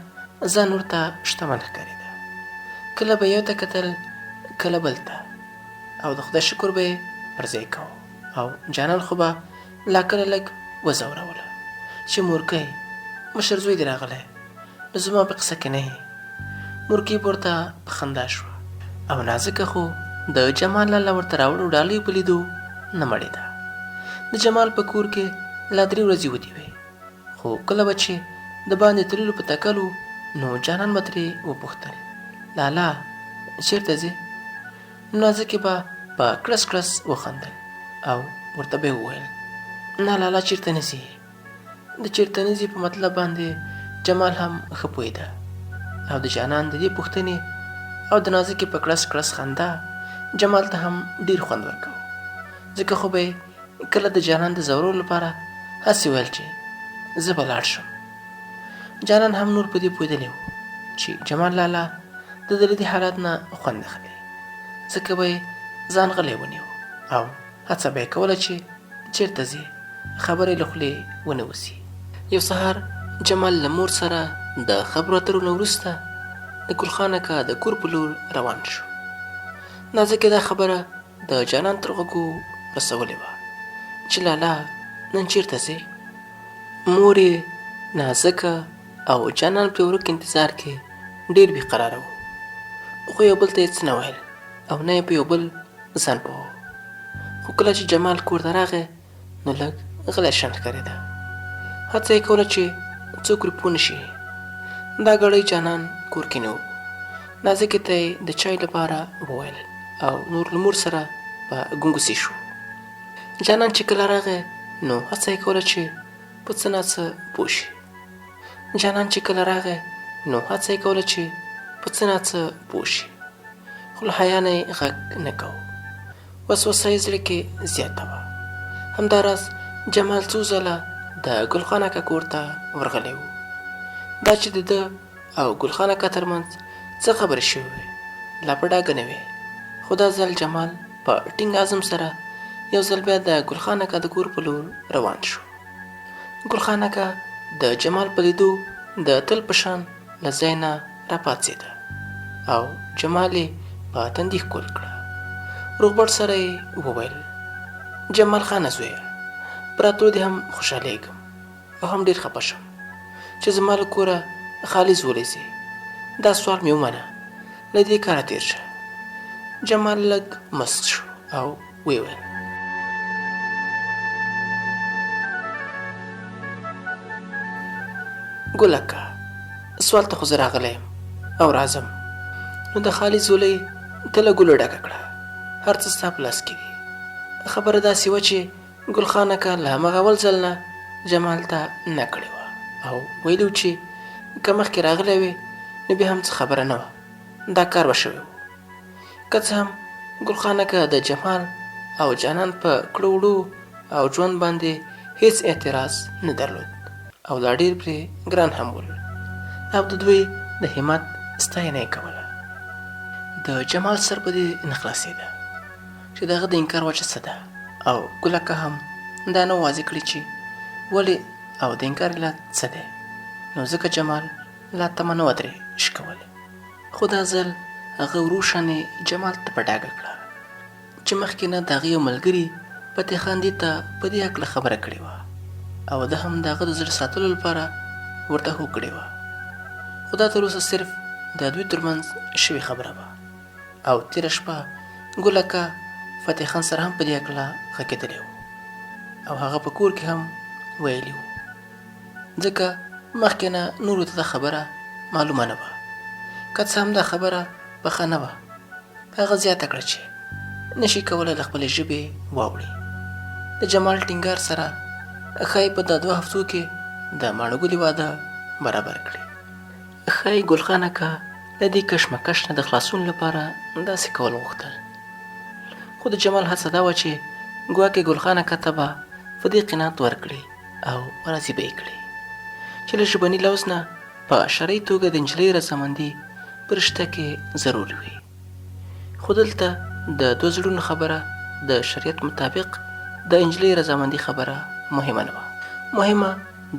ځان ورته شتمن ښکارېده. کله به یو ته کتل کله بل ته او د خدای شکر به یې پر ځای کوه او جانان خو به لا کله لږ وځوروله چې مورکۍ مشر زوی دې راغلی نو زما په قصه کې نه یې. مورکۍ ورته په خندا شوه او نازکه خو د جمال لاله ورته راوړو ډالیو په لیدو نه مړېده. د جمال په کور کې لا 3 ورځې ودې وې خو کله به چې د باندې تللو په تکلو نو جانان به ترې وپوښتل لالا چېرته ځې؟ نازکې به په کړس کړس وخندل او ورته به یې وویل نه لالا چېرته نه ځې. د چېرته نه ځې په مطلب باندې جمال هم ښه پوهېده او د جانان د دې پوښتنې او د نازکې په کړس کړس خندا جمال ته هم ډېر خوند ورکوه. ځکه خو به یې کله د جانان د ځورولو لپاره هسې ویل چې زه به لاړ شم. جانان هم نور په دې پوهېدلی و چې جمال لالا د ده له دې حالت نه خوند اخلي. ځکه به یې ځان غلی ونیو او هڅه به یې کوله چې چېرته ځې خبرې له خولې ونه وځي. یو سهار جمال له مور سره د خبرو اترو نه وروسته د ګلخان اکا د کور په لور روان شو. نازکې دا خبره د جانان تر غوږو رسولې وه چې لالا نن چېرته ځې؟ مور یې نازکه او جانان په ورک انتظار کې ډېر بې قراره و خو یو بل ته یې څه نه ویل او نه یې په یو بل ځان پوهه. خو کله چې جمال کور ته راغی نو لږ غلی شان ښکارېده. هڅه یې کوله چې څوک پرې پوه نه شي. دا ګړی جانان کور کې نه و. نازکې ته یې د چای لپاره وویل او نور له مور سره په ګونګسي شو. جانان چې کله راغی نو هڅه یې کوله چې په څه نه څه پوه شي. خو له حیا نه یې غږ نه کوه. وسوسه یې زړه کې زیاته وه. همداراز جمال څو ځله د ګلخان اکا کور ته ورغلی و. دا چې د ده او ګلخان اکا ترمنځ څه خبرې شوې وې لا په ډاګه نه وې. خو دا ځل جمال په ټینګ عزم سره یو ځل بیا د ګلخان اکا د کور په لور روان شو. ګلخان اکا د جمال په لیدو د تل په شان له ځای نه راپاڅېده او جمال یې په تندي ښکل کړه. روغبړ سره یې وویل جمال خانه زویه په راتلو دې هم خوشحالېږم او هم ډېر خفه شم چې زما له کوره خالي زولی ځې. دا سوال مې ومنه له دې کاره تېر شه. جمال لږ مسک شو او ویې ویل ګل اکا سوال ته خو زه راغلی یم او راځم نو د خالي زولۍ ته له ګلو ډکه کړه. هر څه ستا په لاس کې دي. خبره داسې وه چې ګلخان اکا له همغه اول ځل نه جمال ته نه کړې وه او ویلي و چې که مخکې راغلی وې نو بیا هم څه خبره نه وه دا کار به شوی و. که څه هم ګلخان اکا د جمال او جانان په کړو وړو او ژوند باندې هیڅ اعتراض نه درلود او دا ډېر پرې ګران هم ول او د دوی د همت ستاینه یې کوله. د جمال سر په دې نه خلاصېده چې د هغه د انکار وجه څه ده او ګل اکا هم دا نه واضح کړي چې ولې او د انکار علت څه دی. نو ځکه جمال لا تمه نه وه ترې شکولی. خو دا ځل هغه وروشانې جمال ته په ډاګه کړه چې مخکې نه د هغې یو ملګري فتح خان دې ته په دې هکله خبره کړې وه او ده هم د هغه د زړه ساتلو لپاره ورته هو کړې وه. خو دا تر اوسه صرف د دوی ترمنځ شوې خبره وه او تېره شپه ګل اکا فتح خان سره هم په دې هکله غږېدلی و. او هغه په کور کې هم ویلي وو، ځکه مخکې نه نورو ته دا خبره معلومه نه وه. که څه هم دا خبره پخه نه وه، هغه زیاته کړه چې نشي کولی له خپلې ژبې واوړي. د جمال ټینګار سره ښایي په دا 2 هفتو کې د ماڼو ګلې واده برابر کړي. ښایي ګل خان اکا له دې کشمکش نه د خلاصون لپاره داسې کول غوښتل، خو د جمال هڅه دا وه چې ګواکې ګل خان اکا ته به په دې قناعت ورکړي او راضي به یې کړي چې له ژبني لوز نه په شرعي توګه د نجلۍ رضامندي په رشته کې ضروري وي. خو دلته د 2 زړونو خبره د شریعت مطابق د نجلۍ رضامندي خبره مهمه نه وه. مهمه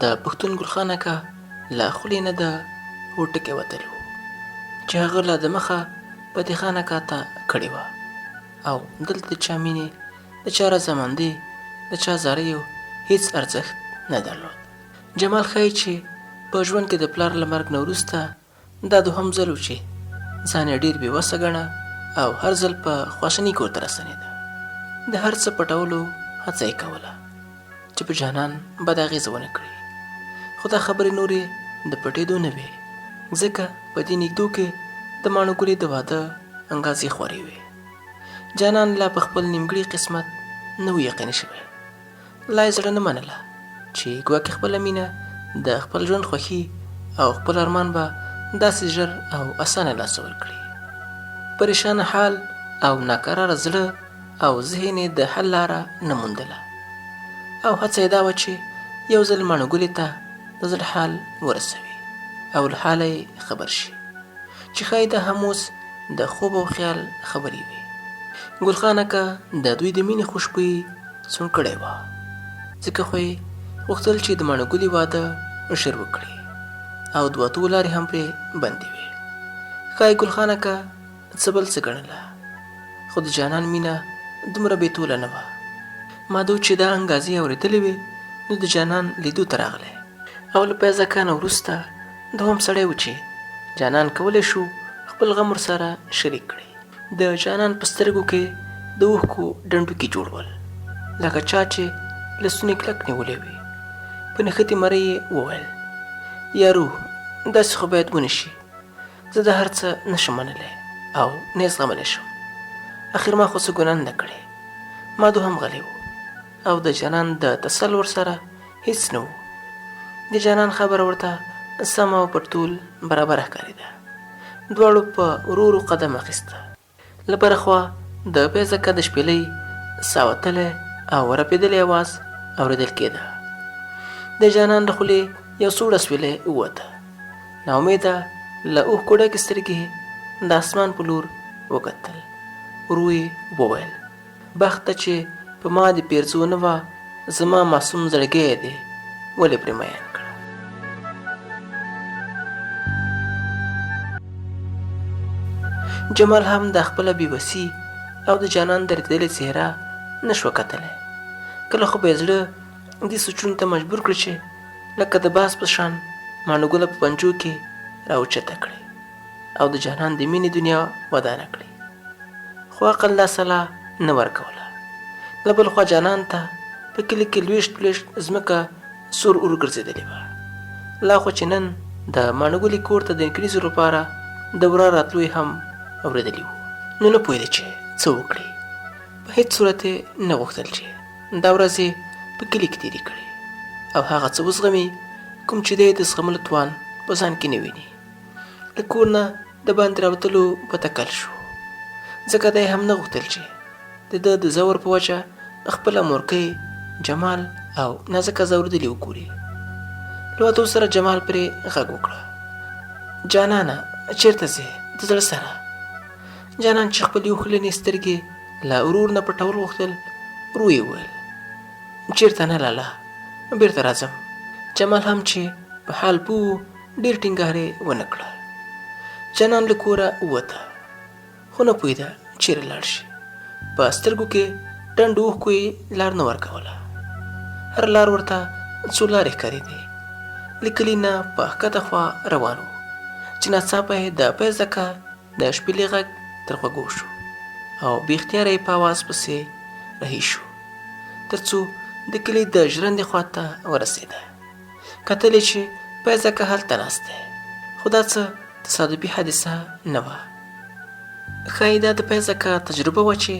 د پښتون ګل خان اکا له خولې نه د وټکې وتلی و چې هغه لا د مخه فتح خان اکا ته کړې وه، او دلته د چا مینې، د چا رضامندي، د چا زاریو هیڅ ارزښت نه درلود. جمال ښایي چې په ژوند کې د پلار له مرګ نه وروسته دا 2م ځل و چې ځان یې ډېر بېوسه ګڼه او هر ځل په خواشیني کور ته راستنېده. د هر څه پټولو هڅه یې کوله چې په جانان بد اغېزه ونه کړي، خو دا خبرې نورې د پټېدو نه وې، ځکه په دې نږدو کې د ماڼو ګلې د واده انګازې خورې وې. جانان لا په خپل نیمګړي قسمت نه و یقیني شوی، لا یې زړه نه منله چې ګواکې خپله مینه د خپل ژوند خوښي او خپل ارمان به داسې ژر او اسانه لاسه ورکړي. پریشانه حال او ناقراره زړه او ذهن یې د حل لاره نه موندله، او هڅه یې دا وه چې یو ځل ماڼو ګلې ته د زړه حال ورسوي او له حاله یې خبر شي چې ښایي دا هم اوس د خوب او خیال خبرې وي. ګل خان اکا د دوی د مینې خوشبويي څون کړې وه، ځکه خو یې غوښتل چې د ماڼو ګلې واده ژر وکړي او د وتو لارې هم پرې بندې وي. ښایي ګل خان اکا څه بل څه ګڼله، خو د جانان مینه دومره بېتوله نه وه. مادو چې دا انګازې اورېدلې وې نو د جانان لیدو ته راغلی، او له پیاز اکا نه وروسته 2م سړی و چې جانان کولی شو خپل غم ورسره شریک کړي. د جانان په سترګو کې د اوښکو ډنډوکي جوړ ول، لکه چا چې لاسونه کلک نیولې وي. په نښتې مرۍ یې وویل، یارو داسې خو باید ونه شي، زه د هر څه نشم منلی او نه یې زغملی شم. اخر ما خو څه ګناه نه کړې. مادو هم غلی و او د جانان د تسل ورسره هیڅ نه و. د جانان خبره ورته سمه او پر ټول برابره ښکارېده. دواړو په ورو ورو قدم اخیسته. له بره خوا د پیاز اکا د شپېلۍ ساه وتلی او رپېدلی اواز اورېدل کېده. د جانان له خولې یو څو ډسپېلۍ ووته. ناامیده له اوښکو ډکې سترګې د اسمان په لور وکتل. ورو یې وویل، بخت ته چې په ما د پیرزو نه وه، زما معصوم زړګی دی ولې پرې میین کړه. جمال هم د خپله بېوسي او د جانان درېدلې څهره نه شوه کتلی. کله خو به یې زړه دې سوچونو ته مجبور کړه چې لکه د باز په شان ماڼو ګله په پنجو کې راوچته کړي او د جانان د مینې دنیا ودانه کړي. خو عقل دا صلاح نه ورکوله. له بل خوا جانان ته په کلي کې لویشت لویشت ځمکه سور اور ګرځېدلې وه. لا خو چې نن د ماڼو ګلې کور ته د نکریزو لپاره د ورا راتلو یې هم اورېدلي وو، نو نه پوهېده چې څه وکړي. په هېڅ صورت یې نه غوښتل چې دا ورځې په کلي کې تېرې کړي او هغه څه وزغمي کوم چې دی د زغملو توان په ځان کې نه ویني. له کور نه د باندې راوتلو په تکل شو، ځکه دی هم نه غوښتل چې د ده د زور په وجه خپله مورکۍ جمال او نازکه زورېدلې وګوري. له وتو سره جمال پرې غږ وکړه، جانانه چېرته ځې د زړه سره؟ جانان چې خپلې اوښلنې سترګې له ورور نه پټول غوښتل، ورو یې وویل، چېرته نه لالا، بېرته راځم. جمال هم چې په حال پوه ډېر ټینګار یې ونه کړه. جانان له کوره ووته، خو نه پوهېده چېرې لاړ شي. په سترګو کې ډنډ اوښکو یې لار نه ورکوله. هر لار ورته څو لارې ښکارېدې. له کلي نه په ښکته خوا روان و چې ناڅاپه یې د پیاز اکا د شپېلې غږ تر غوږو شو او بې اختیاره یې په اواز پسې رهي شو، تر څو د کلي د ژرندې خواته ورسېده. کتل یې چې پیزکه هلته ناست دی، خو دا څه تصادفي حادثه نه وه. ښایي دا د پیزکه تجربه وه چې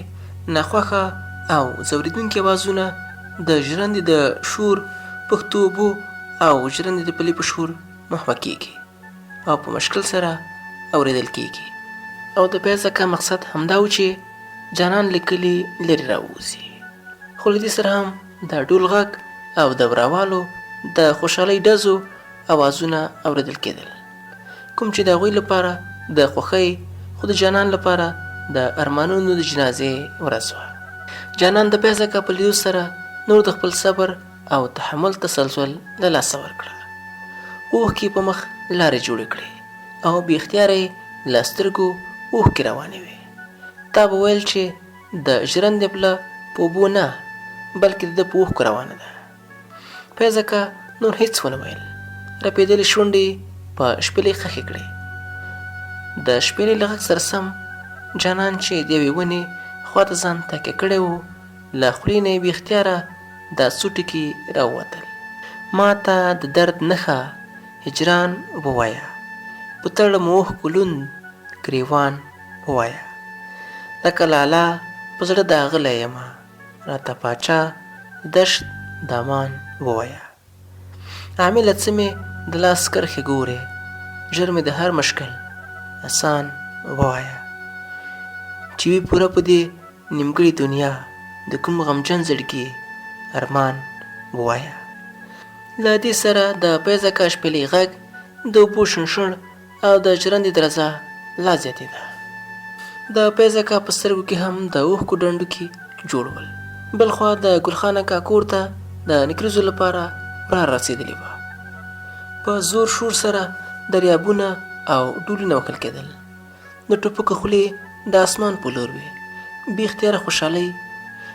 ناخوښه او ځورېدونکي اوازونه د ژرندې د شور، پښتو اوبو او ژرندې د پلي په شور محوه کېږي او په مشکل سره اورېدل کېږي. او د پیزکه مقصد همدا و چې جانان له کلي لرې راووځي. خو له دې سره هم د ډول غږ او د وراوالو د خوشحالۍ ډزو اوازونه اورېدل کېدل، کوم چې د هغوی لپاره د خوښۍ، خو د جانان لپاره د ارمانونو د جنازې ورځ وه. جانان د پیزکه په لیدو سره نور د خپل صبر او تحمل تسلسل له لاسه ورکړه. اوښکې په مخ لارې جوړې کړې او بې اختیاره یې له سترګو اوښکې روانې وې. تا به ویل چې د ژرندې پله په اوبو نه، بلکې د ده په اوښکو روانه ده. پیزکه نور هېڅ ونه ویل. رپېدلې شونډې په شپېلۍ خښې کړې. د شپېلۍ له غږ سره سم جانان چې د یوې ونې خواته ځان تکیه کړی و، له خولې نه یې بې اختیاره دا څو ټکي راووتل: ما ته د درد نښه هجران ووایه، په تړم اوښکو لوند ګریوان ووایه، لکه لالا په زړه داغلی یمه، راته پاچا دشت دامان ووایه. عامله څه مې د لاس کرښې ګورې، ژر مې د هر مشکل آسان ووایه، چې وي پوره په دې نیمګړې دنیا د کوم غمجن زړګي ارمان ووایه. له دې سره د پیزکه شپېلۍ غږ، د اوبو شنشړ او د ژرندې درزا لا زیاتېده. د پیزکه په سترګو کې هم د اوښکو ډنډوکي جوړ ول. بل خوا د ګلخانه کاکور ته د نکریزو لپاره را رسېدلې وه. په زور شور سره دریابونه او ډولونه وکل کېدل. د ټوپکو خولې د اسمان په لور وې. بې اختیاره خوشحالۍ،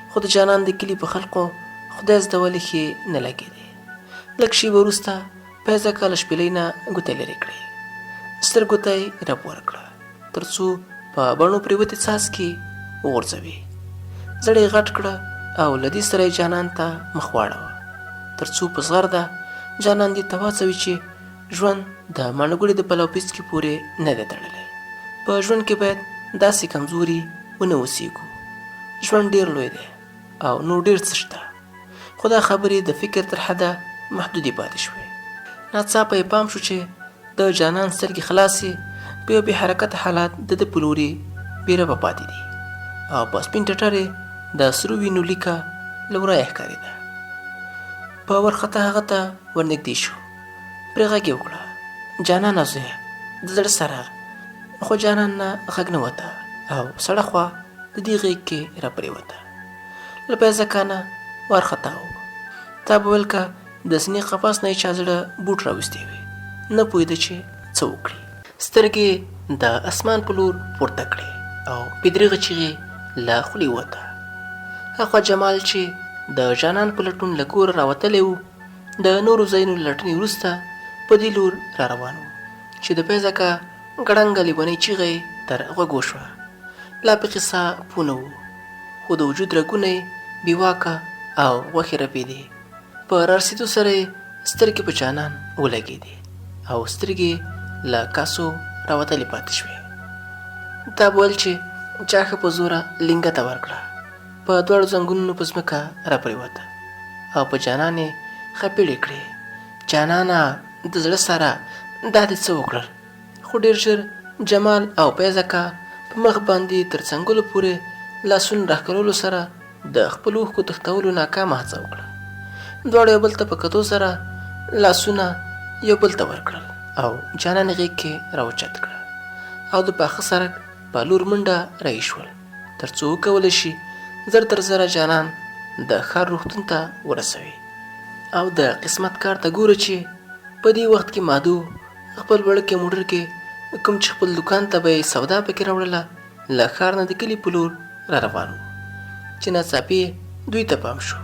خو د جانان د کلي په خلقو خدای زده ولې ښې نه لګېدې. لږ شېبه وروسته پیزکه له شپېلۍ نه ګوتې لرې کړې. سترګو ته یې رپ ورکړه تر څو په بڼو پرېوتې څاڅکي وغورځوي. زړه یې غټ کړه او له دې سره یې جانان ته مخ واړوه، تر څو په زغرده جانان دې ته واڅوي چې ژوند د ماڼوګړې د پلو پیڅکې پورې نه دی تړلی. په ژوند کې باید داسې کمزوري ونه اوسېږو. ژوند ډېر لوی دی او نور ډېر څه شته، خو دا خبرې د فکر تر حده محدودې پاتې شوې. ناڅاپه یې پام شو چې د جانان سترګې خلاصې په یو بې حرکته حالت د ده په لورې بې ربه پاتې دي او په سپین ټټر یې د سرو وینو لیکه له ورایه ښکارېده. په ورخطا هغه ته ورنږدې شو. پرې غږ یې وکړه: جانانه زویه، د زړه سره. خو جانان نه غږ نه وته او سړه خوا د دې غېږ کې را پرېوته. له پیزکه نه وارخطا و. تا به ویل که د سینې قفس نه یې چا زړه بوټ راویستی وي، نه پوهېده چې څه وکړي. سترګې د اسمان په لور پورته کړې او بېدرېغه چیغې له خولې ووته. هاخوا جمال چې د جانان په لټون له کوره راوتلی و، د نورو ځایونو له لټنې وروسته په دې لور را روان و چې د پیزکه ګړنګه لیونۍ چیغه یې تر غوږو شوه. لا پکې ساه پوه نه و، خو د وجود رګونه یې بېواکه او غوښې رپېدې. په رارسېدو سره یې سترګې په جانان ولګېدې او سترګې له کاسو راوتلې پاتې شوې. تا به ویل چې چا ښه په زوره لینګته ورکړه. په دواړو زنګونونو په ځمکه را پرېوته او په جانان یې خپېړې کړې: جانانه د زړه سره، دا دې څه وکړل؟ خو ډېر ژر جمال او پیزکه په مخ باندې تر څنګلو پورې لاسونه راښکلولو سره د خپلو اوښکو تښتولو ناکامه هڅه وکړه. دواړو یو بل ته په کتو سره لاسونه یو بل ته ورکړل او جانان غېږ کې راوچت کړه او د پاخه سړک په لور منډه رهي شول تر څو وکولی شي زر تر زره جانان د ښار روغتون ته ورسوي. او د قسمت کار ته ګوره چې په دې وخت کې مادو خپل وړوکی موټر کې کوم چې خپل دوکان ته به یې سودا پکې راوړله، له ښار نه د کلي په لور را روان و چې ناڅاپي دوی ته پام شو.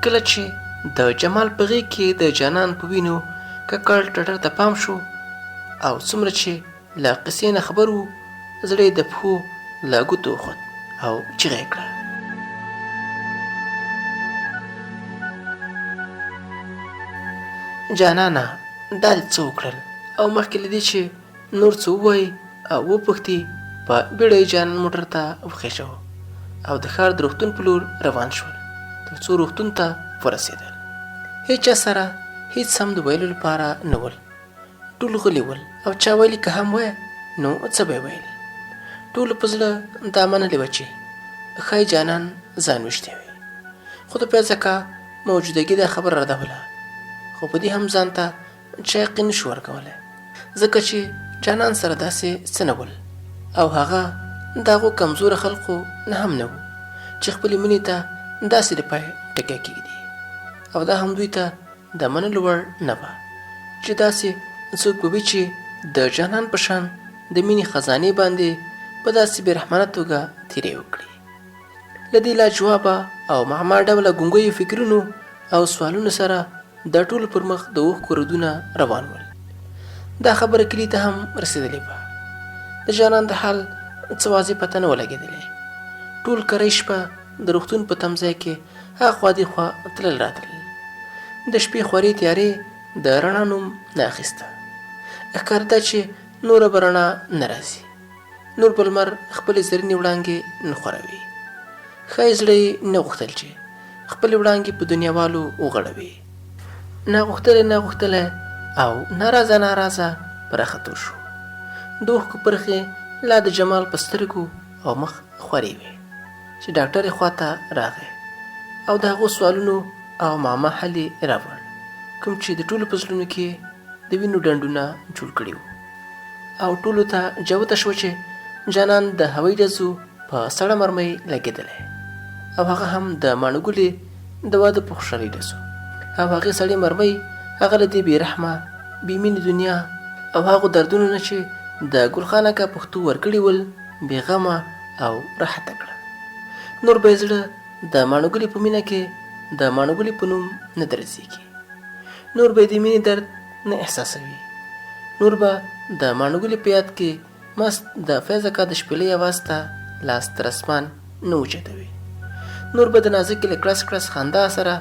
کله چې د جمال په غېږ کې د جانان په وینو ککړ ټټر ته پام شو او څومره چې له قصې نه خبر و، زړه یې د پښو له ګوتو وخوت او چیغه یې کړه: جانانه دا دې څه وکړل؟ او مخکې له دې چې نور څه ووایي او وپوښتي په بیړه یې جانان موټر ته وخېژاوه او د ښار د روغتون په لور روان شول، تر څو روغتون ته ورسېدل. هېچا سره هېڅ هم د ویلو لپاره نه ول. ټول غلي ول او چا ویلي که هم وایه نو څه به یې ویل. ټولو په زړه دا منلې وه چې ښایي جانان ځان ویشتی وي، خو د پیازکه موجودګي دا خبره ردوله. خو په دې هم ځان ته چا یقین نشو ورکولی، ځکه چې جانان سره داسې څه نه ول او هغه د هغو کمزوره خلقو نه هم نه و چې خپلې مینې ته داسې د پای ټکی کېږدي. او دا هم دوی ته د منلو وړ نه وه چې داسې څوک به وي چې د جانان په شان د مینې خزانې باندې په داسې بېرحمانه توګه تیرې وکړي. له دې لاجوابه او معما ډوله ګونګیو فکرونو او سوالونو سره د ټولو پر مخ د اوښکو رودونه روان ول. دا خبره کلي ته هم رسېدلې وه. د جانان د حال څه واضح پته نه ولګېدلې. ټول کری شپه د روغتون په تمځای کې هاخوا دېخوا تلل راتلل. د شپې خورې تیارې د رڼا نوم نه اخیسته. ښکارېده چې نوره به رڼا نه راځي، نور به لمر خپلې زرینې وړانګې نه خوروي. ښایي زړه یې نه غوښتل چې خپلې وړانګې په دنیاوالو وغړوي. ناغوښتلی او ناراضه ناراضه پراخته شو. د اوښکو پرخې لا د جمال په سترګو او مخ خورې وې چې ډاکټر یې خواته راغی او د هغو سوالونو او معما حل یې راوړ کوم چې د ټولو په زړونو کې د وینو ډنډونه جوړ کړي وو. او ټولو ته جوته شوه چې جانان د هوایي ډزو په سړه مرمۍ لګېدلی او هغه هم د ماڼو ګلې د واده په خوشحالۍ ډزو. او هغې سړې مرمۍ هغه له دې بېرحمه بېمینې دنیا او هغو دردونو نه چې د ګلخان اکا پښتو ورکړي ول بېغمه او راحته کړه. نور به یې زړه د ماڼو ګلې په مینه کې د ماڼو ګلې په نوم نه درزېږي. نور به یې د مینې درد نه احساسوي. نور به د ماڼو ګلې په یاد کې مست د فیض اکا د شپېلۍ اواز ته لاس تر اسمان نه اوچتوي. نور به د نازکې له کړس کړس خندا سره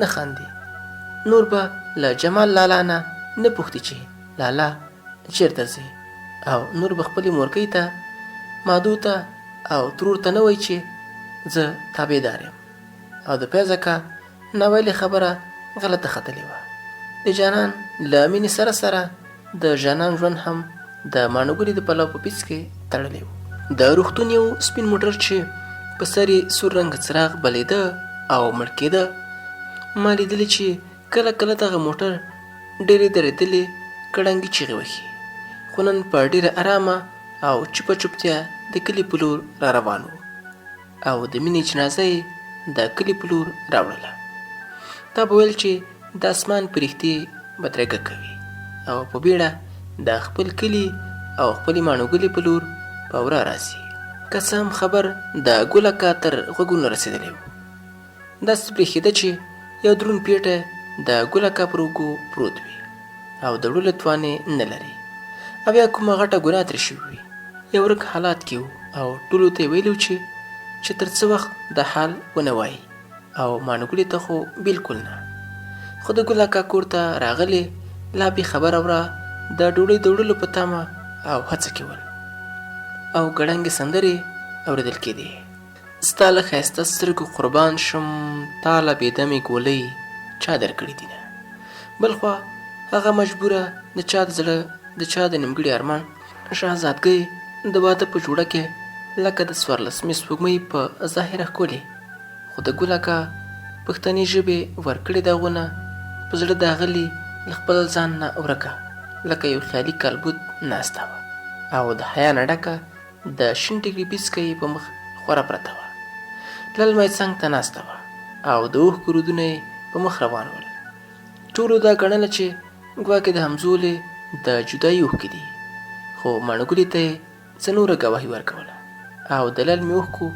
نه خاندي. نور به له جمال لالا نه نه پوښتي چې لالا چېرته ځې. او نور به خپلې مورکۍ ته مادو ته او ترور ته نه وایي چې زه تابعدار یم. او د فیض اکا ناویلې خبره غلطه ختلې وه. د جانان له مینې سره سره د جانان ژوند هم د ماڼو ګلې د پلو په پیڅ کې تړلی و. د روغتون یو سپین موټر چې په سر یې سور رنګ څراغ بلېده او مړ کېده، ما لیدلې چې کله کله دغه موټر ډېرې درېدلې کړنګې چیغې وهي، خو نن په ډېره ارامه او چوپه چوپتیا د کلي په لور را روان و او د مینې جنازه یې د کلي په لور راوړله. تا به ویل چې د اسمان پرښتې بدرګه کوي او په بیړه د خپل کلي او خپلې ماڼو ګلې په لور په ورا راځي. که څه هم خبر د ګل اکا تر غوږونو رسېدلی و. داسې برېښېده چې یو دروند پیټی د ګل اکا پر اوږو پروت وي او د وړلو توان یې نه لري او یا کومه غټه ګناه ترې شوې وي. یو ورک حالات کې و او ټولو ته یې ویلي و چې تر څه وخت د حال ونه وایي. او ماڼو ګلې ته خو بلکل نه. خو د ګل اکا کور ته راغلې لا بې خبره وره د ډوډۍ د وړلو په تمه او هڅه کې ول او ګړنګې سندرې اورېدل کېدې. ستا له ښایسته سترګو قربان شم، تا له بېدمې ګولۍ چا درکړې دینه. بل خوا هغه مجبوره د چا د زړه د چا د نیمګړي ارمان شهزادګۍ د واده په جوړه کې لکه د 14مې سپوږمۍ په ظاهره ښکلې، خو د ګل اکا پښتني ژبې ورکړې داغونه په زړه داغلي له خپل ځان نه ورکه لکه یو خیالي کالبوت ناسته وه او د حیا نه ډکه د شین ټیکري پیڅکه یې په مخ خوره پرته وه. للمی څنګ ته ناسته وه او د اوښکو رودونه یې په مخ روان ول. ټولو دا ګڼله چې ګواکې د همزولې د جدایي اوښکې دي، خو ماڼو ګلې ته یې څه نوره ګواهي ورکوله او د للمې اوښکو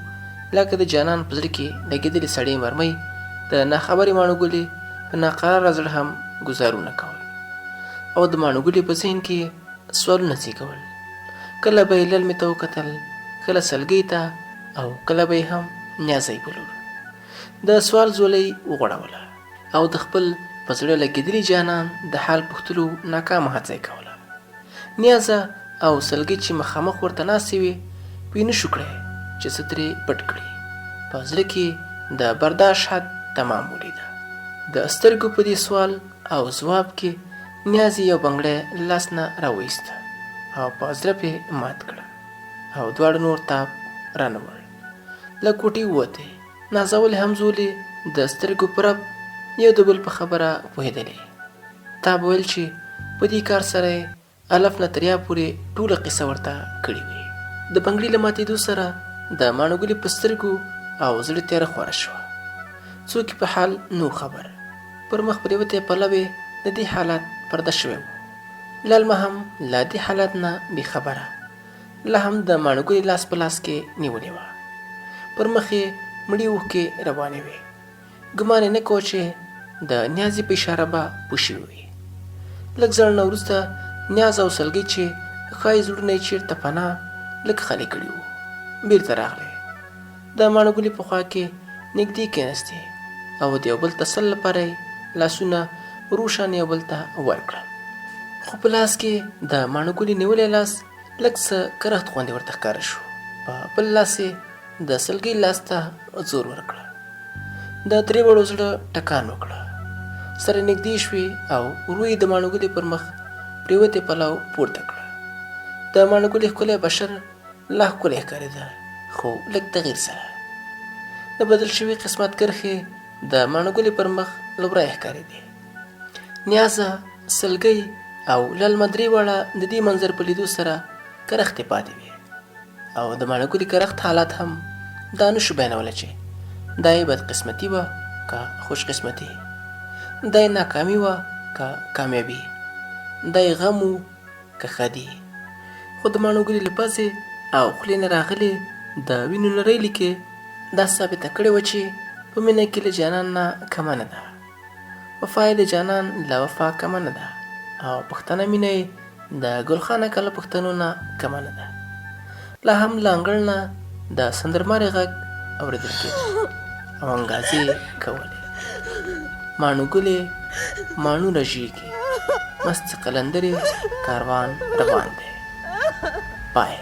لکه د جانان په زړه کې لګېدلې سړې مرمۍ د ناخبرې ماڼو ګلې په ناقراره زړه هم ګزارونه کول او د ماڼو ګلې په ذهن کې سوالونه زېږول. کله به یې للمې ته وکتل، کله سلګۍ ته او کله به یې هم نیازۍ په لور. د سوال ځولۍ وغوړوله او د خپل په زړه لګېدلي جانان د حال پوښتلو ناکامه هڅه یې کوله. نیازه او سلګۍ چې مخامخ ورته ناستې وې پوی نه شو کړی چې څه ترې پټ کړي. په زړه کې د برداشت حد تمام ولیده. د سترګو په دې سوال او ځواب کې نیازې یو بنګړی لاس نه راوایسته او په زړه پې مات کړه او دواړه نور تاب رانه وړل. له کوټې ووتې. نازولې همزولې د سترګو په رپ یو د بل په خبره پوهېدلې. تا به ویل چې په دې کار سره یې الف نه تر یا پورې ټوله قصه ورته کړې وي. د بنګړي له ماتېدو سره د ماڼو ګلې په سترګو او زړه تیاره خوره شوه. څوک په حال نو خبر. پر مخ پرېوتی پلوې د دې حالت پرده شوی و. للمه هم له دې حالت نه بې خبره لا هم د ماڼو ګلې لاس په لاس کې نیولې وه. پر مخ یې مړې اوښکې روانې وې. ګمان یې نه کوه چې د نیازې په اشاره به پوه شوي وي. لږ ځنډ نه وروسته نیاز او سلګۍ چې ښایي زړونه یې چېرته پناه لږ خالي کړي وو بېرته راغلی. د ماڼو ګلې په خوا کې نږدې کېناستې او د یو بل تسل لپاره یې لاسونه روشن یو بل ته ورکړل. خو په لاس کې د ماڼو ګلې نیولی لاس لږ څه کرخت غوندې ورته ښکاره شو. په بل لاس یې د سلګۍ لاس ته زور ورکړه. د درې وړو زړه ټکان وکړه. سره نږدې شوې او ورو یې د ماڼو ګلې پر مخ پرېوتې پلو پورته کړه. د ماڼو ګلې ښکلی بشر لا ښکلی ښکارېده خو لږ تغییر سره. د بدل شوي قسمت کرښې د ماڼو ګلې پر مخ لوری ښکارېدې. نیازه، سلګۍ او للمه درې واړه د دې منظر په لیدو سره کرختې پاتې وې او د ماڼو ګلې کرخت حالت هم دا نه شو بیانولی چې دا یې بدقسمتي وه که خوش قسمتي، دا یې ناکامي وه که کامیابي، دا یې غم و که ښادي. خو د ماڼو ګلې له پزې او خولې نه راغلې د وینو نرۍ لیکې دا ثابته کړې وه چې په مینه کې له جانان نه کمه نه ده. وفا یې د جانان له وفا کمه نه ده او پښتنه مینه یې د ګلخانه کله پښتنو نه کمه نه ده. لا هم له انګړ نه د سندرمارې غږ اورېدل کېده او انګازې کولې. ماڼو ګلې ماڼو رژېږي، مست قلندرې کاروان روان دی. پای.